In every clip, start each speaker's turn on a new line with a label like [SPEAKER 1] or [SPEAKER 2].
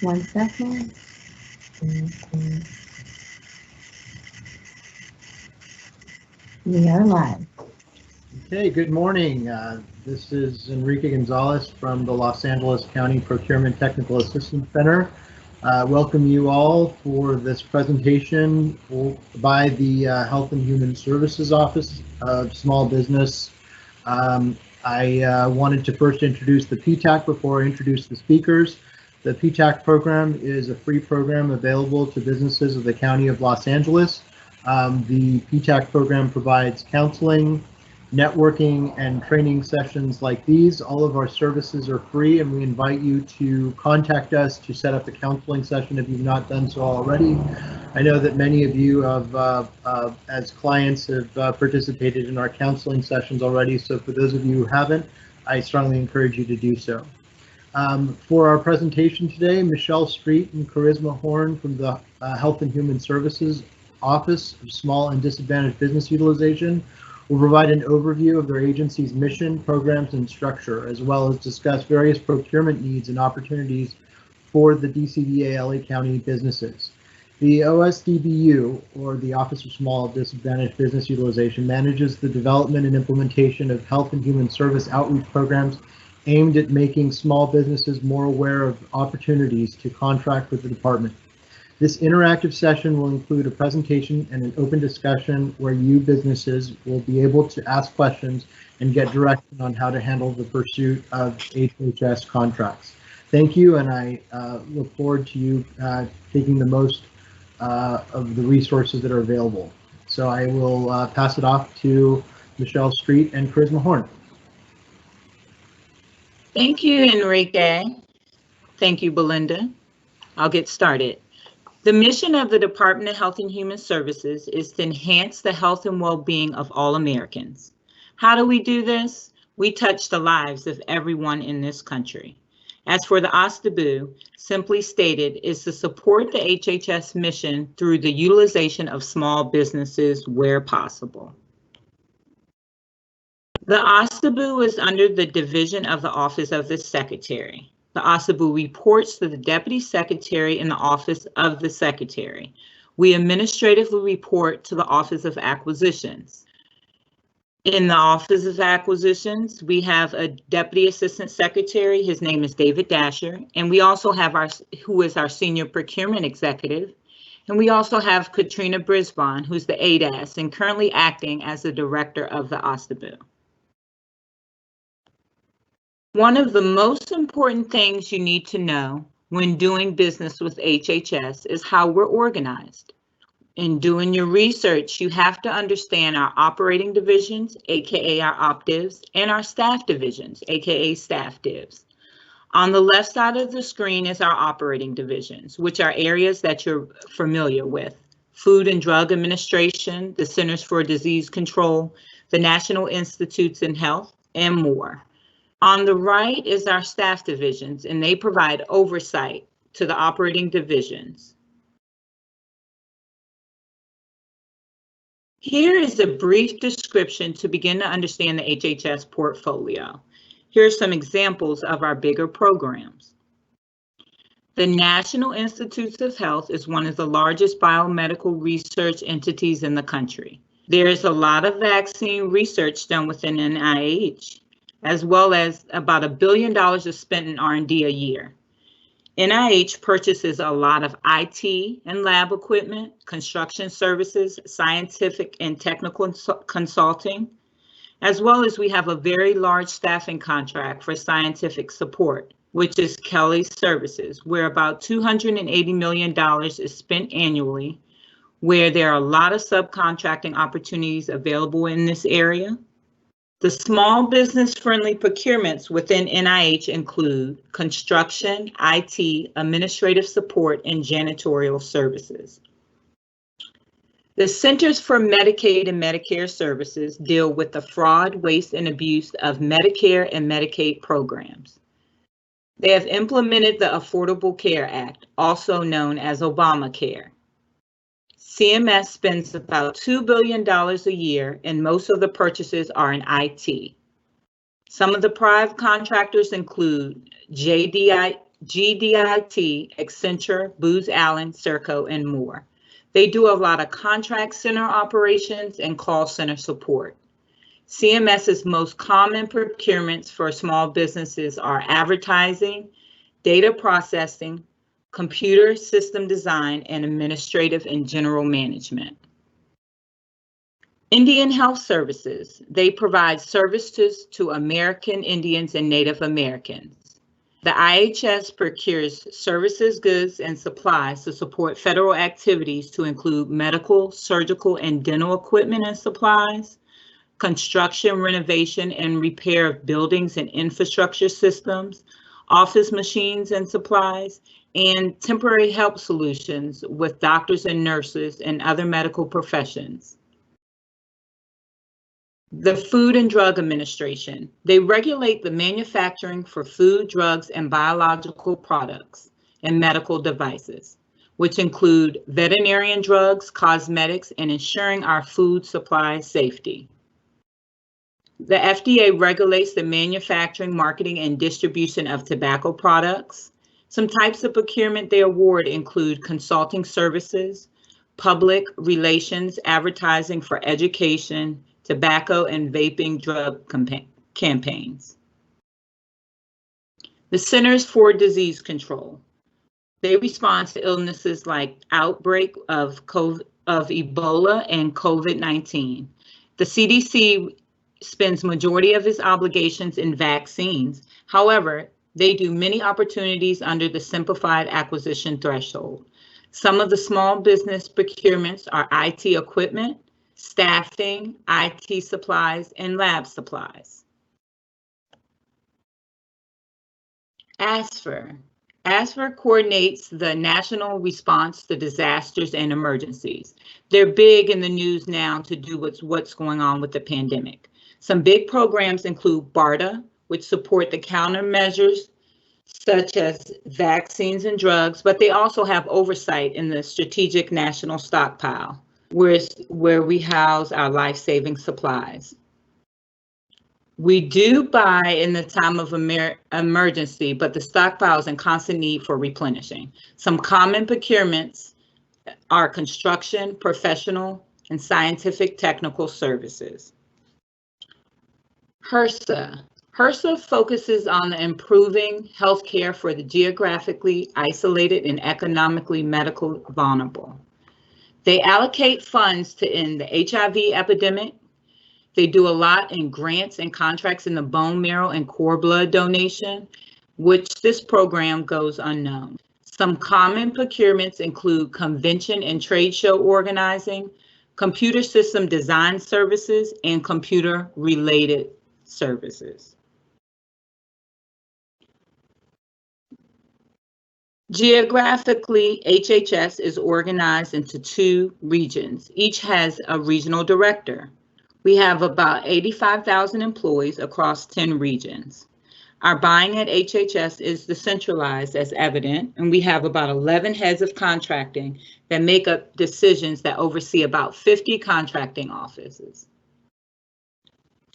[SPEAKER 1] 1 second. We are live.
[SPEAKER 2] Okay, good morning. This is Enrique Gonzalez from the Los Angeles County Procurement Technical Assistance Center. Welcome you all for this presentation by the Health and Human Services Office of Small Business. I wanted to first introduce the PTAC before I introduce the speakers. The PTAC program is a free program available to businesses of the County of Los Angeles. The PTAC program provides counseling, networking, and training sessions like these. All of our services are free, and we invite you to contact us to set up a counseling session if you've not done so already. I know that many of you have, as clients, have participated in our counseling sessions already, so for those of you who haven't, I strongly encourage you to do so. For our presentation today, Michelle Street and Karisma Horne from the Health and Human Services Office of Small and Disadvantaged Business Utilization will provide an overview of their agency's mission, programs, and structure, as well as discuss various procurement needs and opportunities for the DCDA LA County businesses. The OSDBU, or the Office of Small Disadvantaged Business Utilization, manages the development and implementation of health and human service outreach programs aimed at making small businesses more aware of opportunities to contract with the department. This interactive session will include a presentation and an open discussion where you businesses will be able to ask questions and get direction on how to handle the pursuit of HHS contracts. Thank you, and I look forward to you taking the most of the resources that are available. So I will pass it off to Michelle Street and Karisma Horne.
[SPEAKER 3] Thank you, Enrique. Thank you, Belinda. I'll get started. The mission of the Department of Health and Human Services is to enhance the health and well-being of all Americans. How do we do this? We touch the lives of everyone in this country. As for the OSDBU, simply stated, is to support the HHS mission through the utilization of small businesses where possible. The OSDBU is under the division of the Office of the Secretary. The OSDBU reports to the Deputy Secretary in the Office of the Secretary. We administratively report to the Office of Acquisitions. In the Office of Acquisitions, we have a Deputy Assistant Secretary. His name is David Dasher. And we also have who is our Senior Procurement Executive. And we also have Katrina Brisbane, who's the ADAS and currently acting as the Director of the OSDBU. One of the most important things you need to know when doing business with HHS is how we're organized. In doing your research, you have to understand our operating divisions, aka our OpDivs, and our staff divisions, aka staff divs. On the left side of the screen is our operating divisions, which are areas that you're familiar with: Food and Drug Administration, the Centers for Disease Control, the National Institutes in Health, and more. On the right is our staff divisions, and they provide oversight to the operating divisions. Here is a brief description to begin to understand the HHS portfolio. Here are some examples of our bigger programs. The National Institutes of Health is one of the largest biomedical research entities in the country. There is a lot of vaccine research done within NIH, as well as about $1 billion is spent in R&D a year. NIH purchases a lot of IT and lab equipment, construction services, scientific and technical consulting, as well as we have a very large staffing contract for scientific support, which is Kelly's Services, where about $280 million is spent annually, where there are a lot of subcontracting opportunities available in this area. The small business-friendly procurements within NIH include construction, IT, administrative support, and janitorial services. The Centers for Medicaid and Medicare Services deal with the fraud, waste, and abuse of Medicare and Medicaid programs. They have implemented the Affordable Care Act, also known as Obamacare. CMS spends about $2 billion a year, and most of the purchases are in IT. Some of the private contractors include JDI GDIT, Accenture, Booz Allen, Serco, and more. They do a lot of contract center operations and call center support. CMS's most common procurements for small businesses are advertising, data processing, computer system design, and administrative and general management. Indian Health Services, they provide services to American Indians and Native Americans. The IHS procures services, goods, and supplies to support federal activities to include medical, surgical, and dental equipment and supplies, construction, renovation, and repair of buildings and infrastructure systems, office machines and supplies, and temporary help solutions with doctors and nurses and other medical professions. The Food and Drug Administration, they regulate the manufacturing for food, drugs, and biological products and medical devices, which include veterinarian drugs, cosmetics, and ensuring our food supply safety. The FDA regulates the manufacturing, marketing, and distribution of tobacco products. Some types of procurement they award include consulting services, public relations, advertising for education, tobacco and vaping drug campaigns. The Centers for Disease Control. They respond to illnesses like outbreak of Ebola and COVID-19. The CDC spends majority of its obligations in vaccines. However, they do many opportunities under the simplified acquisition threshold. Some of the small business procurements are IT equipment, staffing, IT supplies, and lab supplies. ASFR coordinates the national response to disasters and emergencies. They're big in the news now to do what's going on with the pandemic. Some big programs include BARDA, which support the countermeasures such as vaccines and drugs, but they also have oversight in the Strategic National Stockpile, where we house our life-saving supplies. We do buy in the time of emergency, but the stockpile is in constant need for replenishing. Some common procurements are construction, professional, and scientific technical services. HRSA focuses on improving healthcare for the geographically isolated and economically medical vulnerable. They allocate funds to end the HIV epidemic. They do a lot in grants and contracts in the bone marrow and cord blood donation, which this program goes unknown. Some common procurements include convention and trade show organizing, computer system design services, and computer-related services. Geographically, HHS is organized into 2 regions. Each has a regional director. We have about 85,000 employees across 10 regions. Our buying at HHS is decentralized, as evident, and we have about 11 heads of contracting that make up decisions that oversee about 50 contracting offices.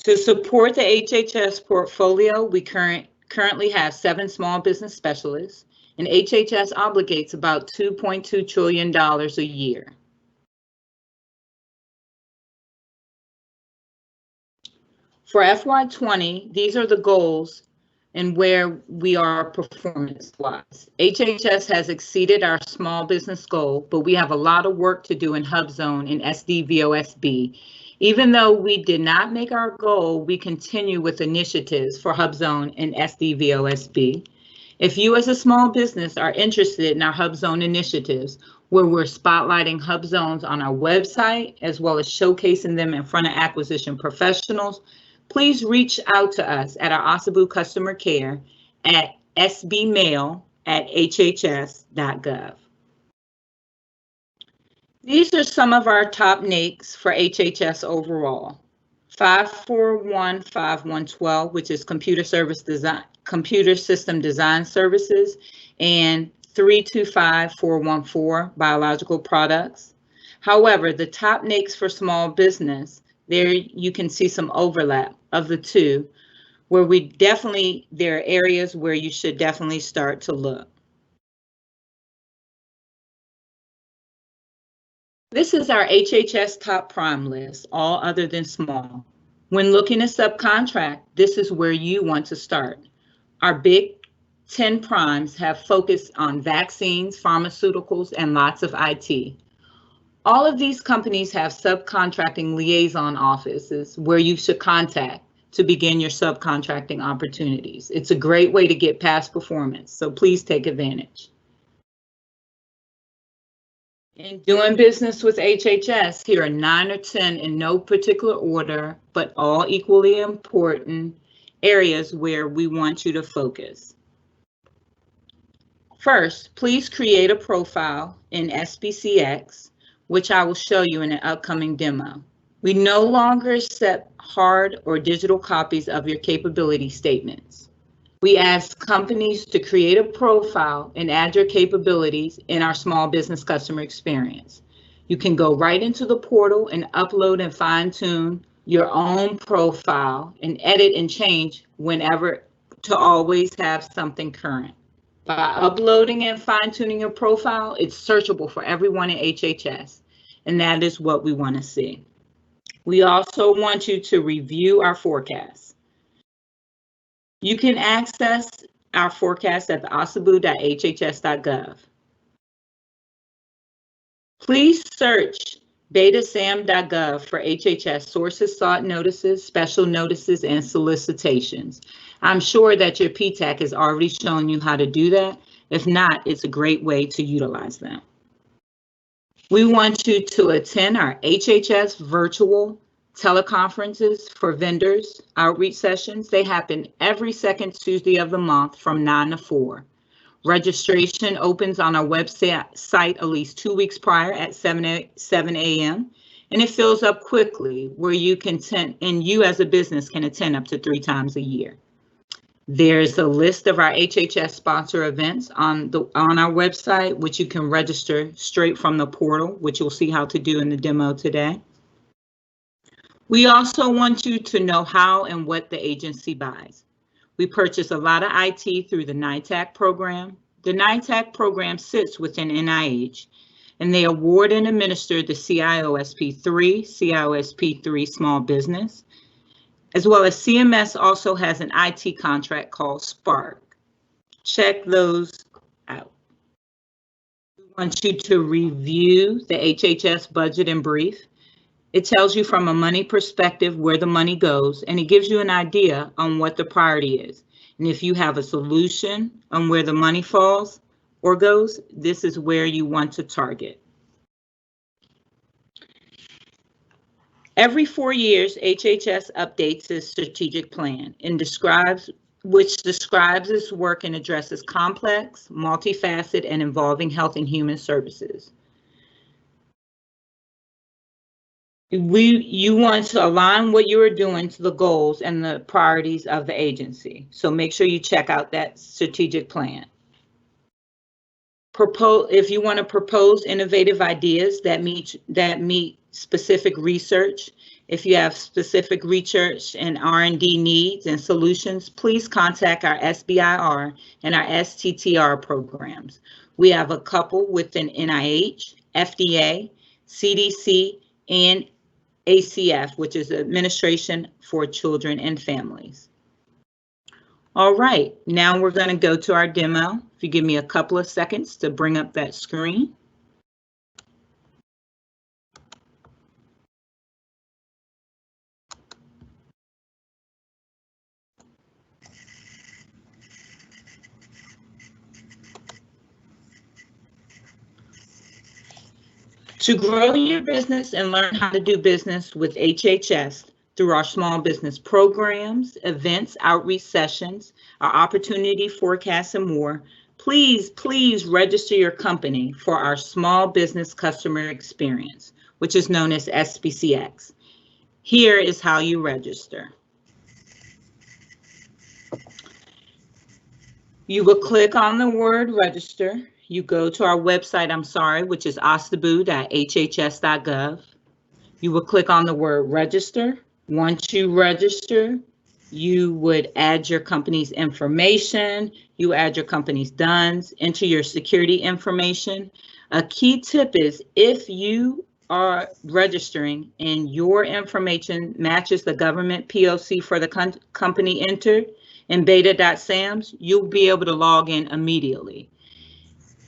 [SPEAKER 3] To support the HHS portfolio, we currently have 7 small business specialists, and HHS obligates about $2.2 trillion a year. For FY20, these are the goals and where we are performance-wise. HHS has exceeded our small business goal, but we have a lot of work to do in HubZone and SDVOSB. Even though we did not make our goal, we continue with initiatives for HubZone and SDVOSB. If you as a small business are interested in our HubZone initiatives, where we're spotlighting HubZones on our website, as well as showcasing them in front of acquisition professionals, please reach out to us at our OSDBU customer care at sbmail@hhs.gov. These are some of our top NAICS for HHS overall. 5415112, which is computer system design services, and 325414, biological products. However, the top NAICS for small business, there you can see some overlap of the 2, there are areas where you should definitely start to look. This is our HHS top prime list, all other than small. When looking to subcontract, this is where you want to start. Our big 10 primes have focused on vaccines, pharmaceuticals, and lots of IT. All of these companies have subcontracting liaison offices where you should contact to begin your subcontracting opportunities. It's a great way to get past performance, so please take advantage. In doing business with HHS, here are 9 or 10 in no particular order, but all equally important areas where we want you to focus. First, please create a profile in SPCX, which I will show you in an upcoming demo. We no longer accept hard or digital copies of your capability statements. We ask companies to create a profile and add your capabilities in our small business customer experience. You can go right into the portal and upload and fine-tune your own profile and edit and change whenever to always have something current. By uploading and fine-tuning your profile, it's searchable for everyone in HHS, and that is what we want to see. We also want you to review our forecast. You can access our forecast at the osdbu.hhs.gov. Please search betasam.gov for HHS sources sought notices, special notices, and solicitations. I'm sure that your PTAC has already shown you how to do that. If not, it's a great way to utilize them. We want you to attend our HHS virtual teleconferences for vendors, outreach sessions. They happen every second Tuesday of the month from 9 to 4. Registration opens on our website at least 2 weeks prior at 7 a.m. and it fills up quickly where you can attend, and you as a business can attend up to 3 times a year. There's a list of our HHS sponsor events on our website, which you can register straight from the portal, which you'll see how to do in the demo today. We also want you to know how and what the agency buys. We purchase a lot of IT through the NITAC program. The NITAC program sits within NIH, and they award and administer the CIOSP3, CIOSP3 Small Business, as well as CMS also has an IT contract called Spark. Check those out. We want you to review the HHS budget in brief. It tells you from a money perspective where the money goes, and it gives you an idea on what the priority is. And if you have a solution on where the money falls or goes, this is where you want to target. Every 4 years, HHS updates its strategic plan and describes its work and addresses complex, multifaceted, and involving health and human services. You want to align what you are doing to the goals and the priorities of the agency. So make sure you check out that strategic plan. If you want to propose innovative ideas that meet specific research, if you have specific research and R&D needs and solutions, please contact our SBIR and our STTR programs. We have a couple within NIH, FDA, CDC, and ACF, which is Administration for Children and Families. All right, now we're going to go to our demo. If you give me a couple of seconds to bring up that screen. To grow your business and learn how to do business with HHS through our small business programs, events, outreach sessions, our opportunity forecasts, and more, please register your company for our small business customer experience, which is known as SPCX. Here is how you register. You will click on the word register. You go to our website, which is osdbu.hhs.gov. You will click on the word register. Once you register, You would add your company's information, you add your company's DUNS, enter your security information. A key tip is if you are registering and your information matches the government POC for the company entered in beta.sams, you'll be able to log in immediately.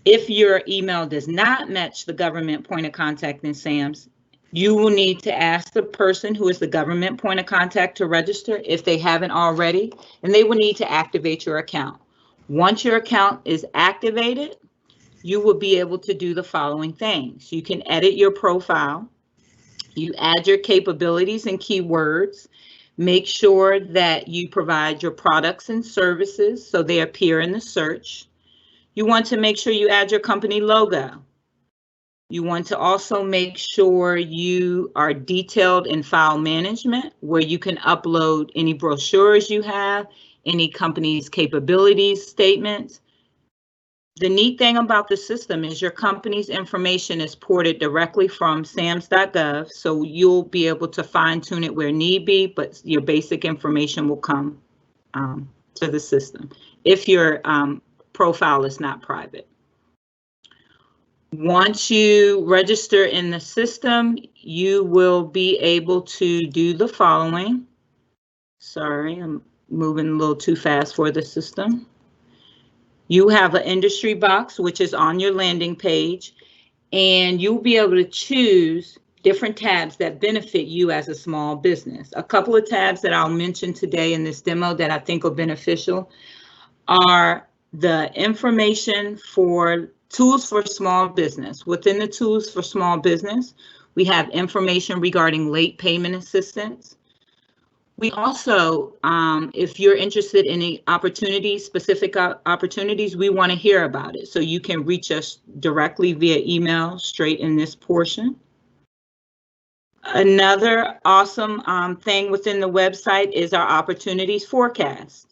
[SPEAKER 3] If your email does not match the government point of contact in SAMS, you will need to ask the person who is the government point of contact to register if they haven't already, and they will need to activate your account. Once your account is activated, you will be able to do the following things. You can edit your profile, you add your capabilities and keywords, make sure that you provide your products and services so they appear in the search. You want to make sure you add your company logo. You want to also make sure you are detailed in file management, where you can upload any brochures you have, any company's capabilities statements. The neat thing about the system is your company's information is ported directly from SAMS.gov, so you'll be able to fine tune it where need be, but your basic information will come to the system if your profile is not private. Once you register in the system, you will be able to do the following. Sorry, I'm moving a little too fast for the system. You have an industry box, which is on your landing page, and you'll be able to choose different tabs that benefit you as a small business. A couple of tabs that I'll mention today in this demo that I think are beneficial are the information for tools for small business. Within the tools for small business, we have information regarding late payment assistance. We also, if you're interested in any opportunities, specific opportunities, we want to hear about it. So you can reach us directly via email straight in this portion. Another awesome thing within the website is our opportunities forecast.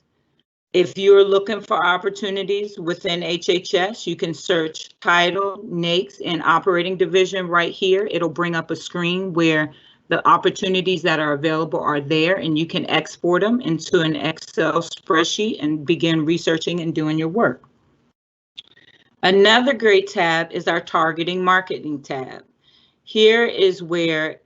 [SPEAKER 3] If you're looking for opportunities within HHS, you can search title, NAICS, and operating division right here. It'll bring up a screen where the opportunities that are available are there, and you can export them into an Excel spreadsheet and begin researching and doing your work. Another great tab is our targeting marketing tab. Here is where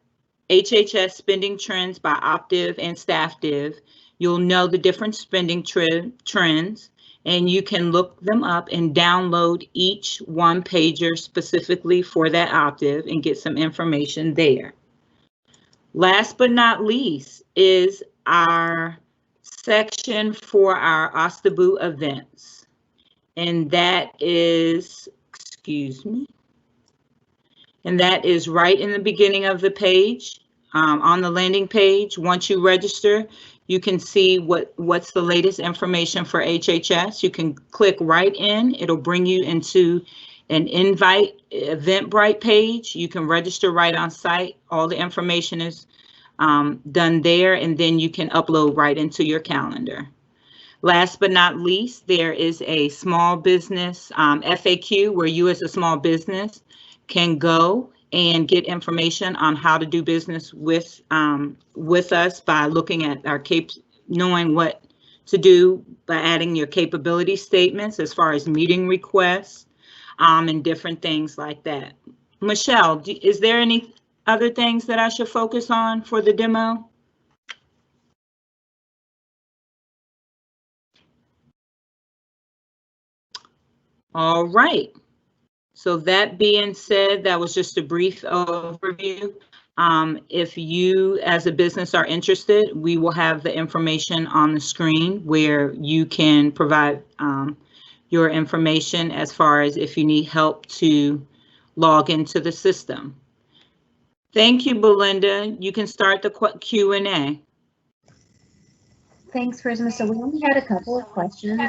[SPEAKER 3] HHS spending trends by OpDiv and StaffDiv. You'll know the different spending trends, and you can look them up and download each one pager specifically for that OpDiv and get some information there. Last but not least is our section for our OSDBU events. And that is, and that is right in the beginning of the page, on the landing page. Once you register, you can see what's the latest information for HHS. You can click right in. It'll bring you into an invite Eventbrite page. You can register right on site. All the information is done there, and then you can upload right into your calendar. Last but not least, there is a small business FAQ where you as a small business can go and get information on how to do business with us by looking at our knowing what to do by adding your capability statements as far as meeting requests and different things like that. Michelle, is there any other things that I should focus on for the demo? All right. So that being said, that was just a brief overview. If you as a business are interested, we will have the information on the screen where you can provide your information as far as if you need help to log into the system. Thank you, Belinda. You can start the Q&A.
[SPEAKER 1] Thanks, Karisma. So we only had a couple of questions.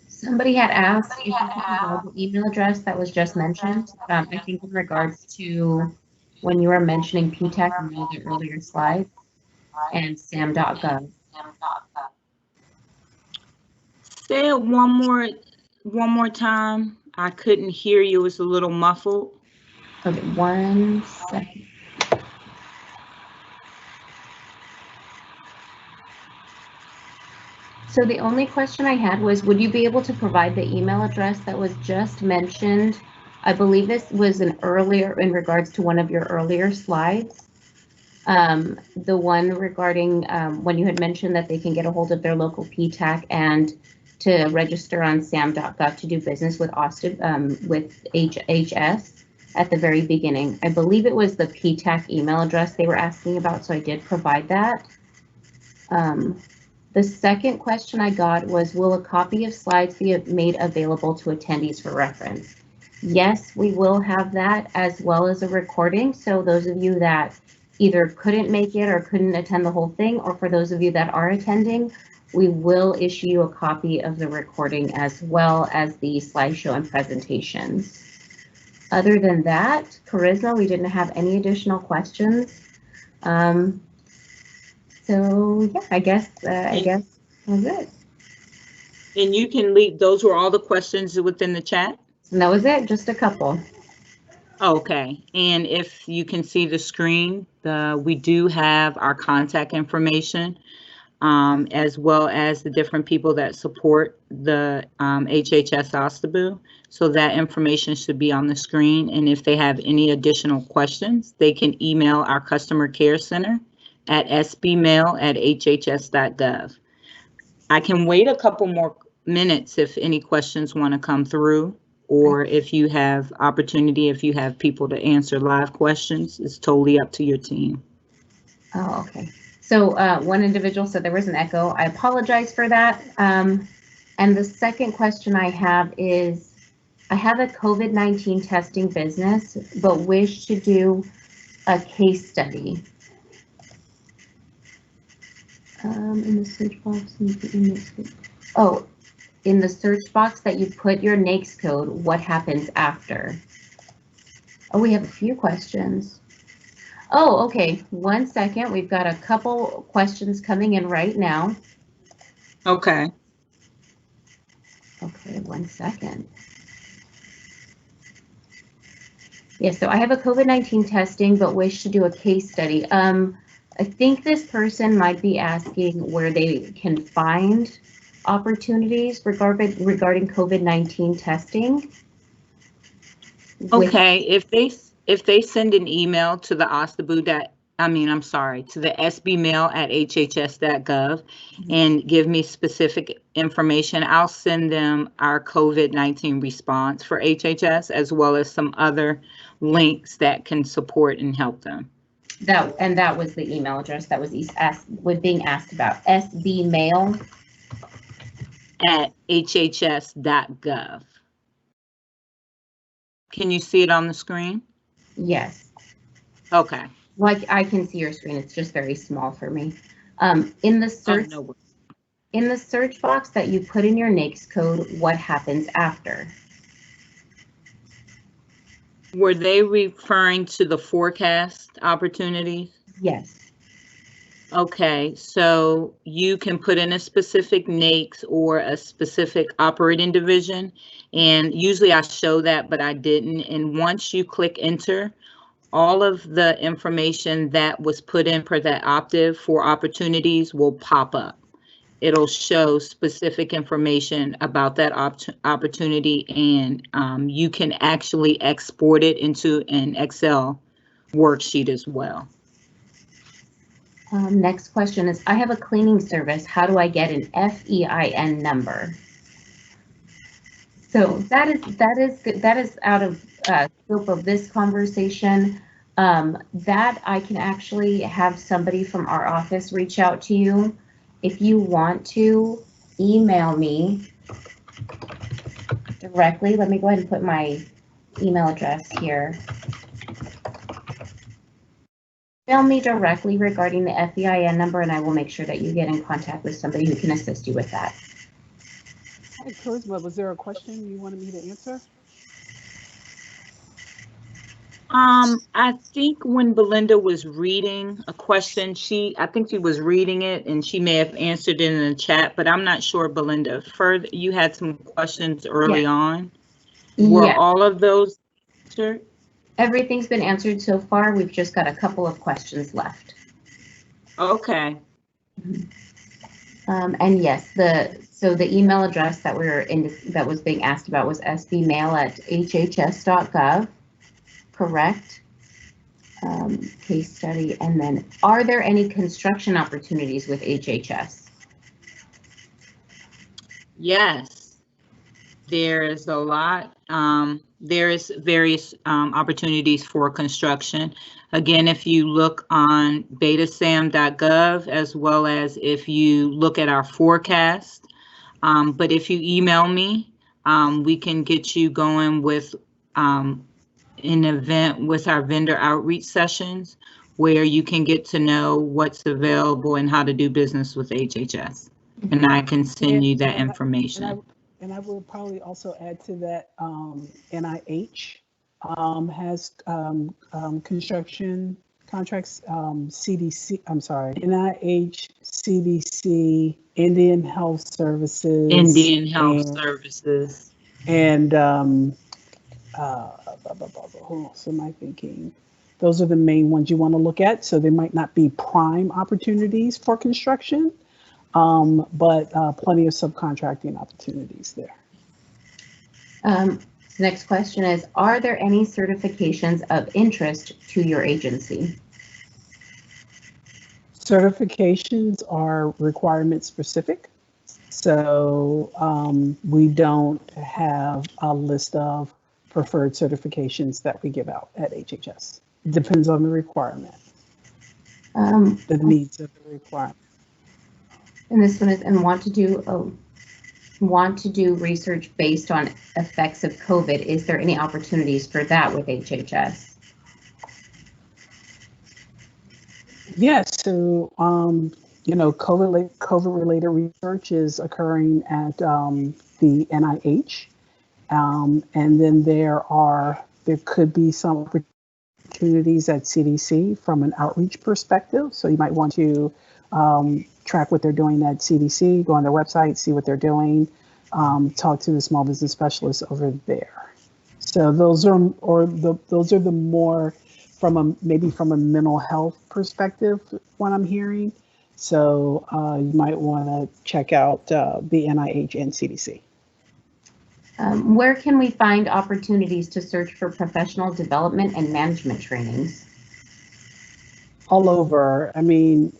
[SPEAKER 1] Somebody had asked if you could provide the email address that was just mentioned. I think in regards to when you were mentioning PTAC in one of the earlier slides and sam.gov.
[SPEAKER 3] Say it one more time. I couldn't hear you. It was a little muffled.
[SPEAKER 1] Okay, 1 second. So the only question I had was, would you be able to provide the email address that was just mentioned? I believe this was in regards to one of your earlier slides. The one regarding when you had mentioned that they can get a hold of their local PTAC and to register on sam.gov to do business with with HHS at the very beginning. I believe it was the PTAC email address they were asking about, so I did provide that. The second question I got was, will a copy of slides be made available to attendees for reference? Yes, we will have that, as well as a recording. So those of you that either couldn't make it or couldn't attend the whole thing, or for those of you that are attending, we will issue you a copy of the recording as well as the slideshow and presentations. Other than that, Karisma, we didn't have any additional questions. So yeah, I guess that was it.
[SPEAKER 3] And you can leave, those were all the questions within the chat?
[SPEAKER 1] And that was it, just a couple.
[SPEAKER 3] Okay, and if you can see the screen, we do have our contact information, as well as the different people that support the HHS OSDBU. So that information should be on the screen. And if they have any additional questions, they can email our customer care center at sbmail@hhs.gov. I can wait a couple more minutes if any questions want to come through, or if you have opportunity, if you have people to answer live questions, it's totally up to your team.
[SPEAKER 1] Oh, okay. So one individual said there was an echo. I apologize for that. And the second question I have is, I have a COVID-19 testing business, but wish to do a case study. In the search box, in the search box that you put your NAICS code, what happens after? Oh, we have a few questions. Oh, okay, 1 second. We've got a couple questions coming in right now.
[SPEAKER 3] Okay.
[SPEAKER 1] Okay, 1 second. Yeah, so I have a COVID-19 testing, but wish to do a case study. I think this person might be asking where they can find opportunities regarding COVID-19 testing.
[SPEAKER 3] Okay, if they send an email to the OSDBU to the sbmail@hhs.gov and give me specific information, I'll send them our COVID-19 response for HHS, as well as some other links that can support and help them.
[SPEAKER 1] That was the email address that was being asked about,
[SPEAKER 3] sbmail@hhs.gov. Can you see it on the screen?
[SPEAKER 1] Yes.
[SPEAKER 3] Okay.
[SPEAKER 1] Like, I can see your screen. It's just very small for me. In the search box that you put in your NAICS code, what happens after?
[SPEAKER 3] Were they referring to the forecast opportunities?
[SPEAKER 1] Yes.
[SPEAKER 3] Okay, so you can put in a specific NAICS or a specific operating division, and usually I show that, but I didn't. And once you click enter, all of the information that was put in per that optive for opportunities will pop up. It'll show specific information about that opportunity, and you can actually export it into an Excel worksheet as well.
[SPEAKER 1] Next question is, I have a cleaning service. How do I get an FEIN number? So that is out of scope of this conversation. That I can actually have somebody from our office reach out to you. If you want to email me directly, let me go ahead and put my email address here. Email me directly regarding the FEIN number, and I will make sure that you get in contact with somebody who can assist you with that.
[SPEAKER 4] Hey, Karisma, was there a question you wanted me to answer?
[SPEAKER 3] I think when Belinda was reading a question, I think she was reading it and she may have answered it in the chat, but I'm not sure, Belinda. Further, you had some questions early on. Were all of those answered?
[SPEAKER 1] Everything's been answered so far. We've just got a couple of questions left.
[SPEAKER 3] Okay.
[SPEAKER 1] And yes, so the email address that that was being asked about was sbmail@hhs.gov, correct? Case study, and then are there any construction opportunities with HHS?
[SPEAKER 3] Yes, there is a lot. There is various opportunities for construction. Again, if you look on betasam.gov, as well as if you look at our forecast, but if you email me, we can get you going with an event with our vendor outreach sessions where you can get to know what's available and how to do business with HHS. And I can send you that information.
[SPEAKER 4] And I will probably also add to that, NIH has construction contracts, CDC, I'm sorry, NIH, CDC, Indian Health Services.
[SPEAKER 3] Indian Health Services.
[SPEAKER 4] And who else am I thinking? Those are the main ones you want to look at. So they might not be prime opportunities for construction, but plenty of subcontracting opportunities there.
[SPEAKER 1] The next question is, are there any certifications of interest to your agency?
[SPEAKER 4] Certifications are requirement specific. So we don't have a list of preferred certifications that we give out at HHS. It depends on the requirement, the needs of the requirement.
[SPEAKER 1] And this one is, and want to do research based on effects of COVID. Is there any opportunities for that with HHS?
[SPEAKER 4] Yes, so you know, COVID-related research is occurring at the NIH, and then there could be some opportunities at CDC from an outreach perspective. So you might want to track what they're doing at CDC, go on their website, see what they're doing, talk to the small business specialists over there. So those are the more maybe from a mental health perspective, what I'm hearing. So you might want to check out the NIH and CDC.
[SPEAKER 1] Where can we find opportunities to search for professional development and management trainings?
[SPEAKER 4] All over. I mean,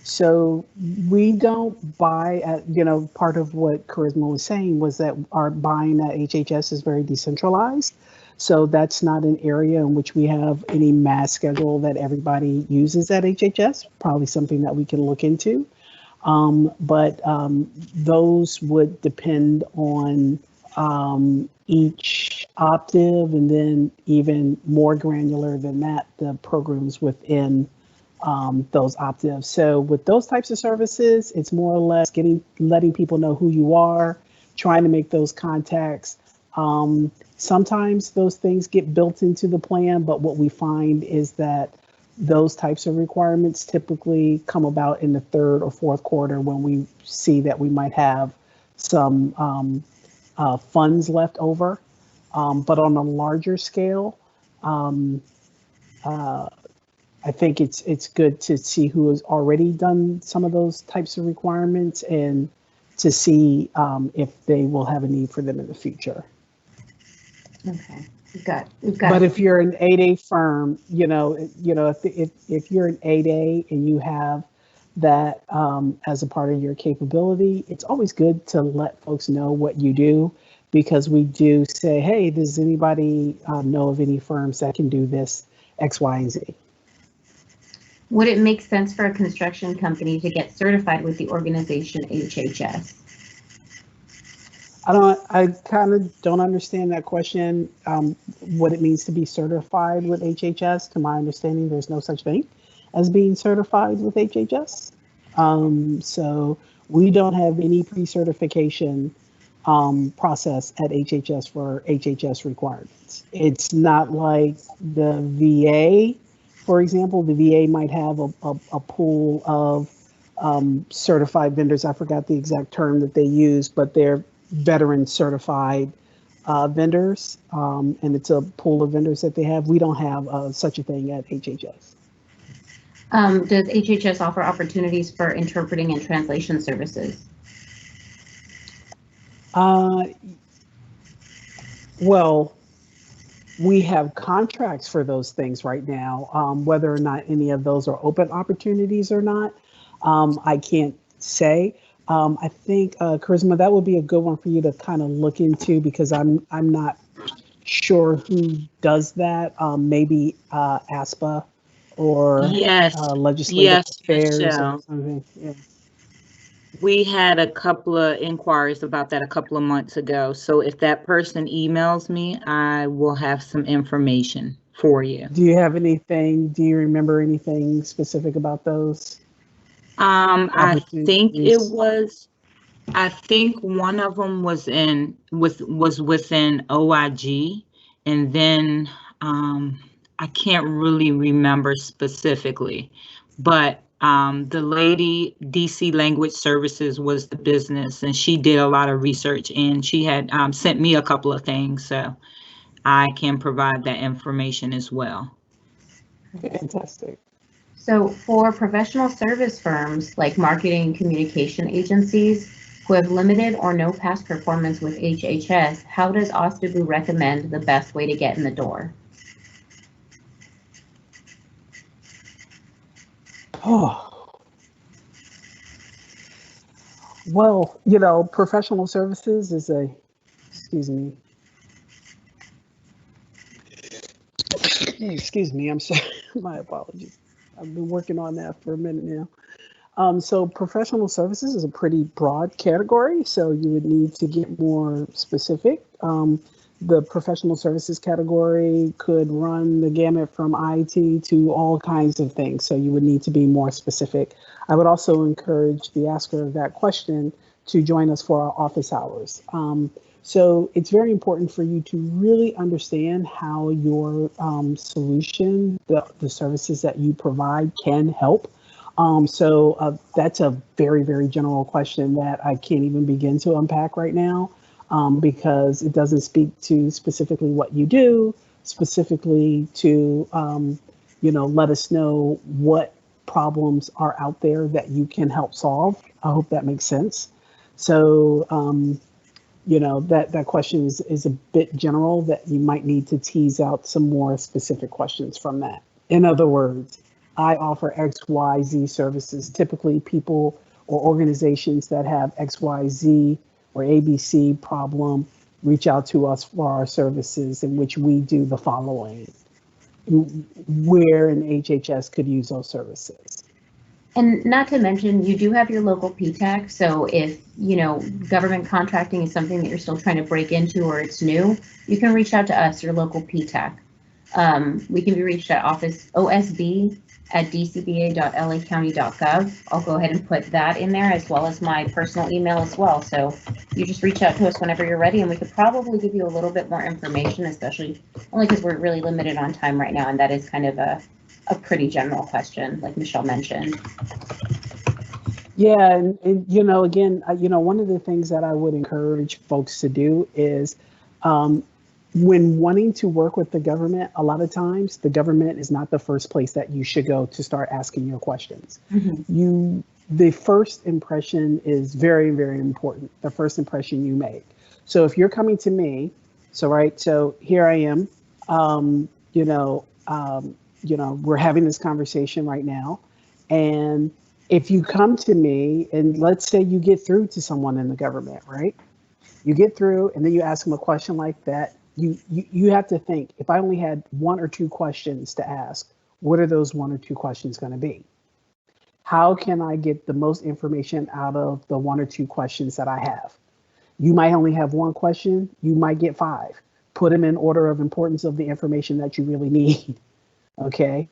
[SPEAKER 4] so we don't buy at, you know, part of what Karisma was saying was that our buying at HHS is very decentralized. So that's not an area in which we have any mass schedule that everybody uses at HHS, probably something that we can look into. But those would depend on each optive, and then even more granular than that, the programs within those optives. So with those types of services, it's more or less letting people know who you are, trying to make those contacts. Sometimes those things get built into the plan, but what we find is that those types of requirements typically come about in the third or fourth quarter when we see that we might have some funds left over. But on a larger scale, I think it's good to see who has already done some of those types of requirements and to see if they will have a need for them in the future.
[SPEAKER 1] Okay, we've got.
[SPEAKER 4] But if you're an 8A firm, you know, if you're an 8A and you have that as a part of your capability, it's always good to let folks know what you do, because we do say, hey, does anybody know of any firms that can do this X, Y, and Z?
[SPEAKER 1] Would it make sense for a construction company to get certified with the organization HHS?
[SPEAKER 4] I kind of don't understand that question, what it means to be certified with HHS. To my understanding, there's no such thing as being certified with HHS. So we don't have any pre-certification process at HHS for HHS requirements. It's not like the VA, for example. The VA might have a pool of certified vendors. I forgot the exact term that they use, but they're veteran certified vendors, and it's a pool of vendors that they have. We don't have such a thing at HHS.
[SPEAKER 1] Does HHS offer opportunities for interpreting and translation services?
[SPEAKER 4] Well, we have contracts for those things right now. Whether or not any of those are open opportunities or not, I can't say. I think Karisma, that would be a good one for you to kind of look into, because I'm not sure who does that. Maybe ASPA or
[SPEAKER 3] Yes,
[SPEAKER 4] Legislative
[SPEAKER 3] yes,
[SPEAKER 4] Affairs or
[SPEAKER 3] Michelle.
[SPEAKER 4] something. Yeah.
[SPEAKER 3] We had a couple of inquiries about that a couple of months ago. So if that person emails me, I will have some information for you.
[SPEAKER 4] Do you have anything? Do you remember anything specific about those?
[SPEAKER 3] I think it was. I think one of them was within OIG, and then I can't really remember specifically, but the lady, DC Language Services, was the business, and she did a lot of research, and she had sent me a couple of things, so I can provide that information as well.
[SPEAKER 4] Fantastic.
[SPEAKER 1] So for professional service firms like marketing and communication agencies who have limited or no past performance with HHS, how does OSDBU recommend the best way to get in the door?
[SPEAKER 4] Oh, well, professional services is excuse me. Excuse me, I'm sorry. My apologies. I've been working on that for a minute now. So professional services is a pretty broad category, so you would need to get more specific. The professional services category could run the gamut from IT to all kinds of things, so you would need to be more specific. I would also encourage the asker of that question to join us for our office hours. So it's very important for you to really understand how your solution, the services that you provide, can help. So that's a very, very general question that I can't even begin to unpack right now, because it doesn't speak to specifically what you do, specifically to, let us know what problems are out there that you can help solve. I hope that makes sense. So, that question is a bit general, that you might need to tease out some more specific questions from that. In other words, I offer XYZ services. Typically, people or organizations that have XYZ or ABC problem reach out to us for our services, in which we do the following. Where an HHS could use those services.
[SPEAKER 1] And not to mention, you do have your local PTAC. So if, government contracting is something that you're still trying to break into or it's new, you can reach out to us, your local PTAC. We can be reached at office osb@dcba.lacounty.gov. I'll go ahead and put that in there, as well as my personal email as well. So you just reach out to us whenever you're ready, and we could probably give you a little bit more information, especially only because we're really limited on time right now, and that is kind of a pretty general question, like Michelle mentioned.
[SPEAKER 4] Yeah, and again, one of the things that I would encourage folks to do is, when wanting to work with the government, a lot of times the government is not the first place that you should go to start asking your questions. Mm-hmm. The first impression is very, very important. The first impression you make. So if you're coming to me, so here I am, we're having this conversation right now. And if you come to me and let's say you get through to someone in the government, right? You get through and then you ask them a question like that. You have to think, if I only had one or two questions to ask, what are those one or two questions going to be? How can I get the most information out of the one or two questions that I have? You might only have one question. You might get 5. Put them in order of importance of the information that you really need. Okay,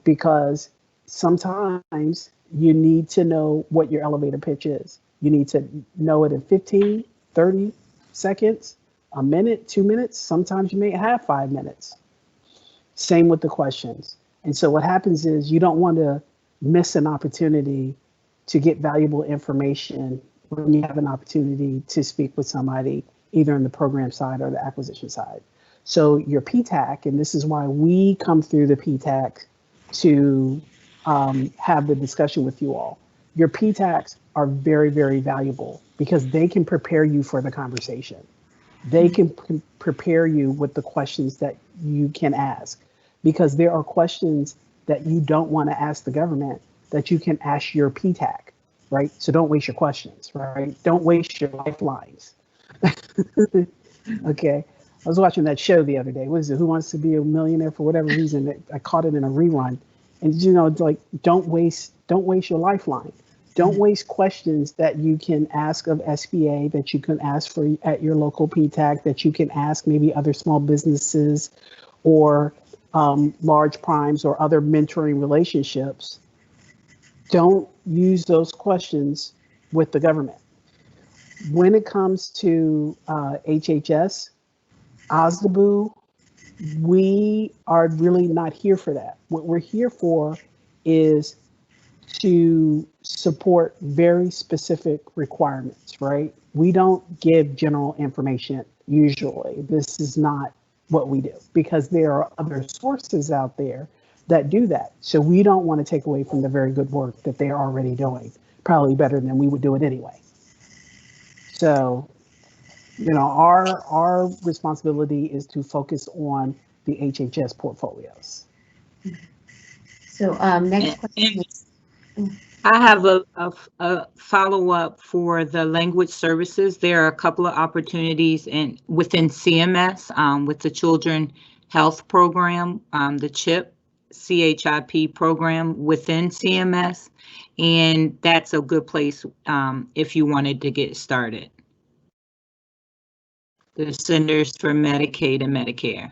[SPEAKER 4] because sometimes you need to know what your elevator pitch is. You need to know it in 15, 30 seconds, a minute, 2 minutes. Sometimes you may have 5 minutes. Same with the questions. And so what happens is you don't want to miss an opportunity to get valuable information when you have an opportunity to speak with somebody, either in the program side or the acquisition side. So your PTAC, and this is why we come through the PTAC to have the discussion with you all. Your PTACs are very, very valuable because they can prepare you for the conversation. They can prepare you with the questions that you can ask, because there are questions that you don't want to ask the government that you can ask your PTAC, right? So don't waste your questions, right? Don't waste your lifelines. Okay. I was watching that show the other day. What is it? Who Wants to Be a Millionaire? For whatever reason, I caught it in a rerun. And you know, it's like, don't waste your lifeline. Don't waste questions that you can ask of SBA, that you can ask for at your local PTAC, that you can ask maybe other small businesses or large primes or other mentoring relationships. Don't use those questions with the government. When it comes to HHS, OSDBU, we are really not here for that. What we're here for is to support very specific requirements, right? We don't give general information usually. This is not what we do, because there are other sources out there that do that. So we don't want to take away from the very good work that they're already doing, probably better than we would do it anyway. So, you know, our responsibility is to focus on the HHS portfolios.
[SPEAKER 1] So next question.
[SPEAKER 3] I have a follow-up for the language services. There are a couple of opportunities within CMS with the Children Health Program, the CHIP program within CMS, and that's a good place if you wanted to get started. The Centers for Medicaid and Medicare.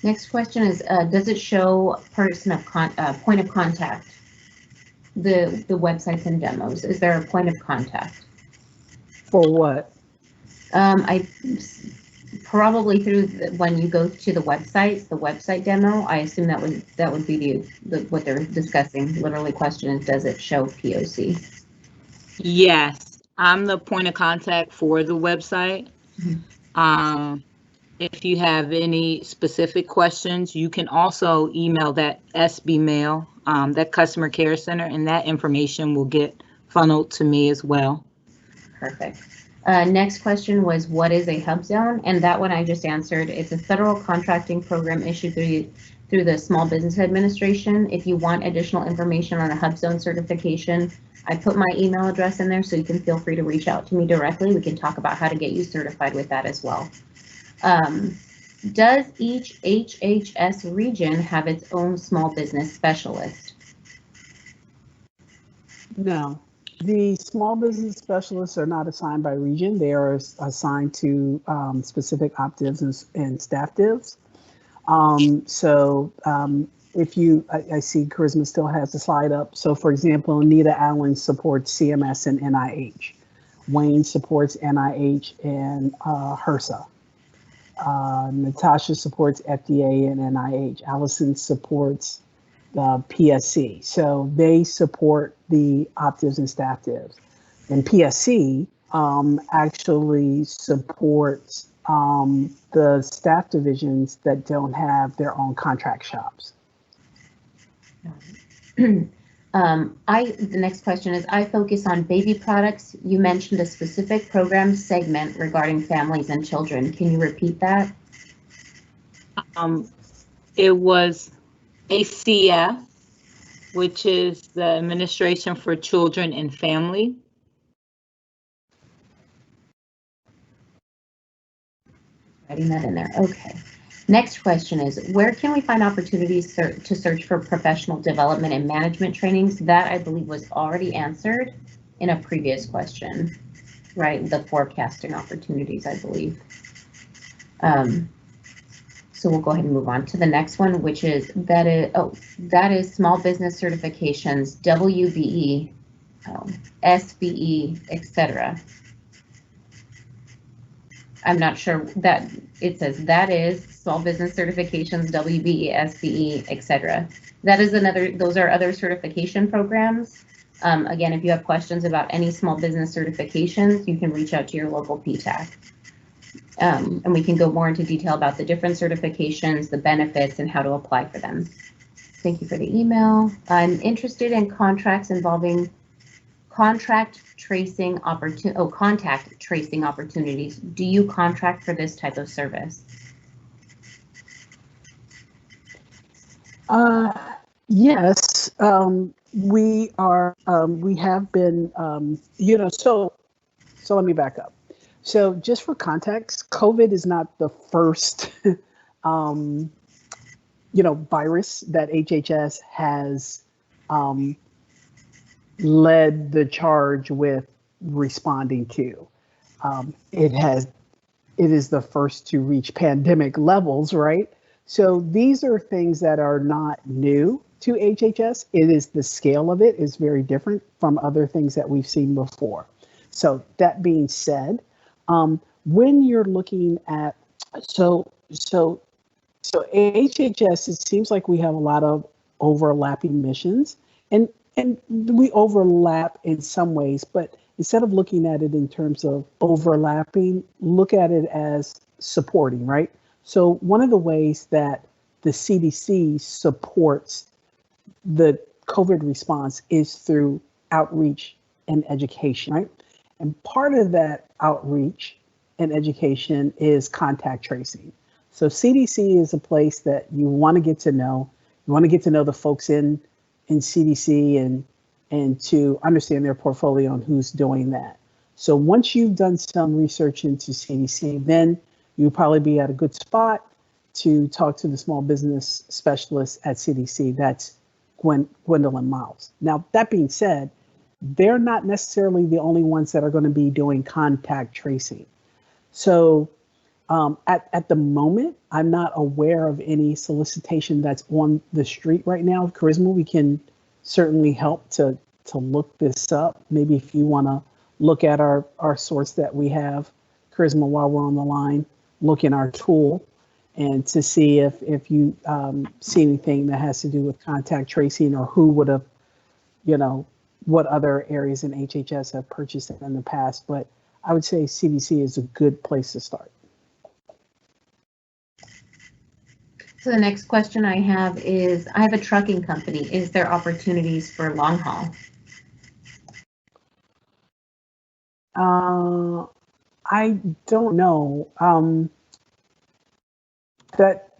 [SPEAKER 1] Next question is, does it show point of contact? The websites and demos. Is there a point of contact?
[SPEAKER 4] For what?
[SPEAKER 1] I probably through when you go to the website demo. I assume that would be what they're discussing. Literally, question is, does it show POC?
[SPEAKER 3] Yes, I'm the point of contact for the website. Mm-hmm. If you have any specific questions, you can also email that SB mail, that customer care center, and that information will get funneled to me as well.
[SPEAKER 1] Perfect. Next question was, what is a hub zone? And that one I just answered. It's a federal contracting program issued through the Small Business Administration. If you want additional information on a hub zone certification, I put my email address in there, so you can feel free to reach out to me directly. We can talk about how to get you certified with that as well. Does each HHS region have its own small business specialist?
[SPEAKER 4] No, the small business specialists are not assigned by region. They are assigned to specific optivs and staff divs. If you, I see Karisma still has the slide up. So for example, Anita Allen supports CMS and NIH. Wayne supports NIH and HRSA. Natasha supports FDA and NIH. Allison supports the PSC. So they support the optivs and staff divs. And PSC actually supports the staff divisions that don't have their own contract shops.
[SPEAKER 1] The next question is, I focus on baby products. You mentioned a specific program segment regarding families and children. Can you repeat that?
[SPEAKER 3] It was ACF, which is the Administration for Children and Family.
[SPEAKER 1] Writing that in there. Okay. Next question is, where can we find opportunities to search for professional development and management trainings? That I believe was already answered in a previous question, right? The forecasting opportunities, I believe. So we'll go ahead and move on to the next one, which is that is small business certifications, WBE, SBE, etc. I'm not sure that it says that is small business certifications, WBE, SBE, etc. That is those are other certification programs. Again, if you have questions about any small business certifications, you can reach out to your local PTAC. And we can go more into detail about the different certifications, the benefits, and how to apply for them. Thank you for the email. I'm interested in contracts involving contact tracing opportunities. Do you contract for this type of service?
[SPEAKER 4] Yes, we are. We have been. So let me back up. So just for context, COVID is not the first, virus that HHS has led the charge with responding to. It is the first to reach pandemic levels, right? So these are things that are not new to HHS. It is the scale of it is very different from other things that we've seen before. So that being said, when you're looking at so HHS, it seems like we have a lot of overlapping missions, and we overlap in some ways, but instead of looking at it in terms of overlapping, look at it as supporting, right? So one of the ways that the CDC supports the COVID response is through outreach and education, right? And part of that outreach and education is contact tracing. So CDC is a place that you want to get to know. You want to get to know the folks in CDC and to understand their portfolio and who's doing that. So once you've done some research into CDC, then you'll probably be at a good spot to talk to the small business specialist at CDC. That's Gwendolyn Miles. Now, that being said, they're not necessarily the only ones that are going to be doing contact tracing. So at the moment, I'm not aware of any solicitation that's on the street right now. Karisma, we can certainly help to look this up. Maybe if you want to look at our source that we have, Karisma, while we're on the line, look in our tool and to see if you see anything that has to do with contact tracing or who would have, what other areas in HHS have purchased it in the past. But I would say CDC is a good place to start.
[SPEAKER 1] So the next question I have is, I have a trucking company. Is there opportunities for long haul?
[SPEAKER 4] I don't know.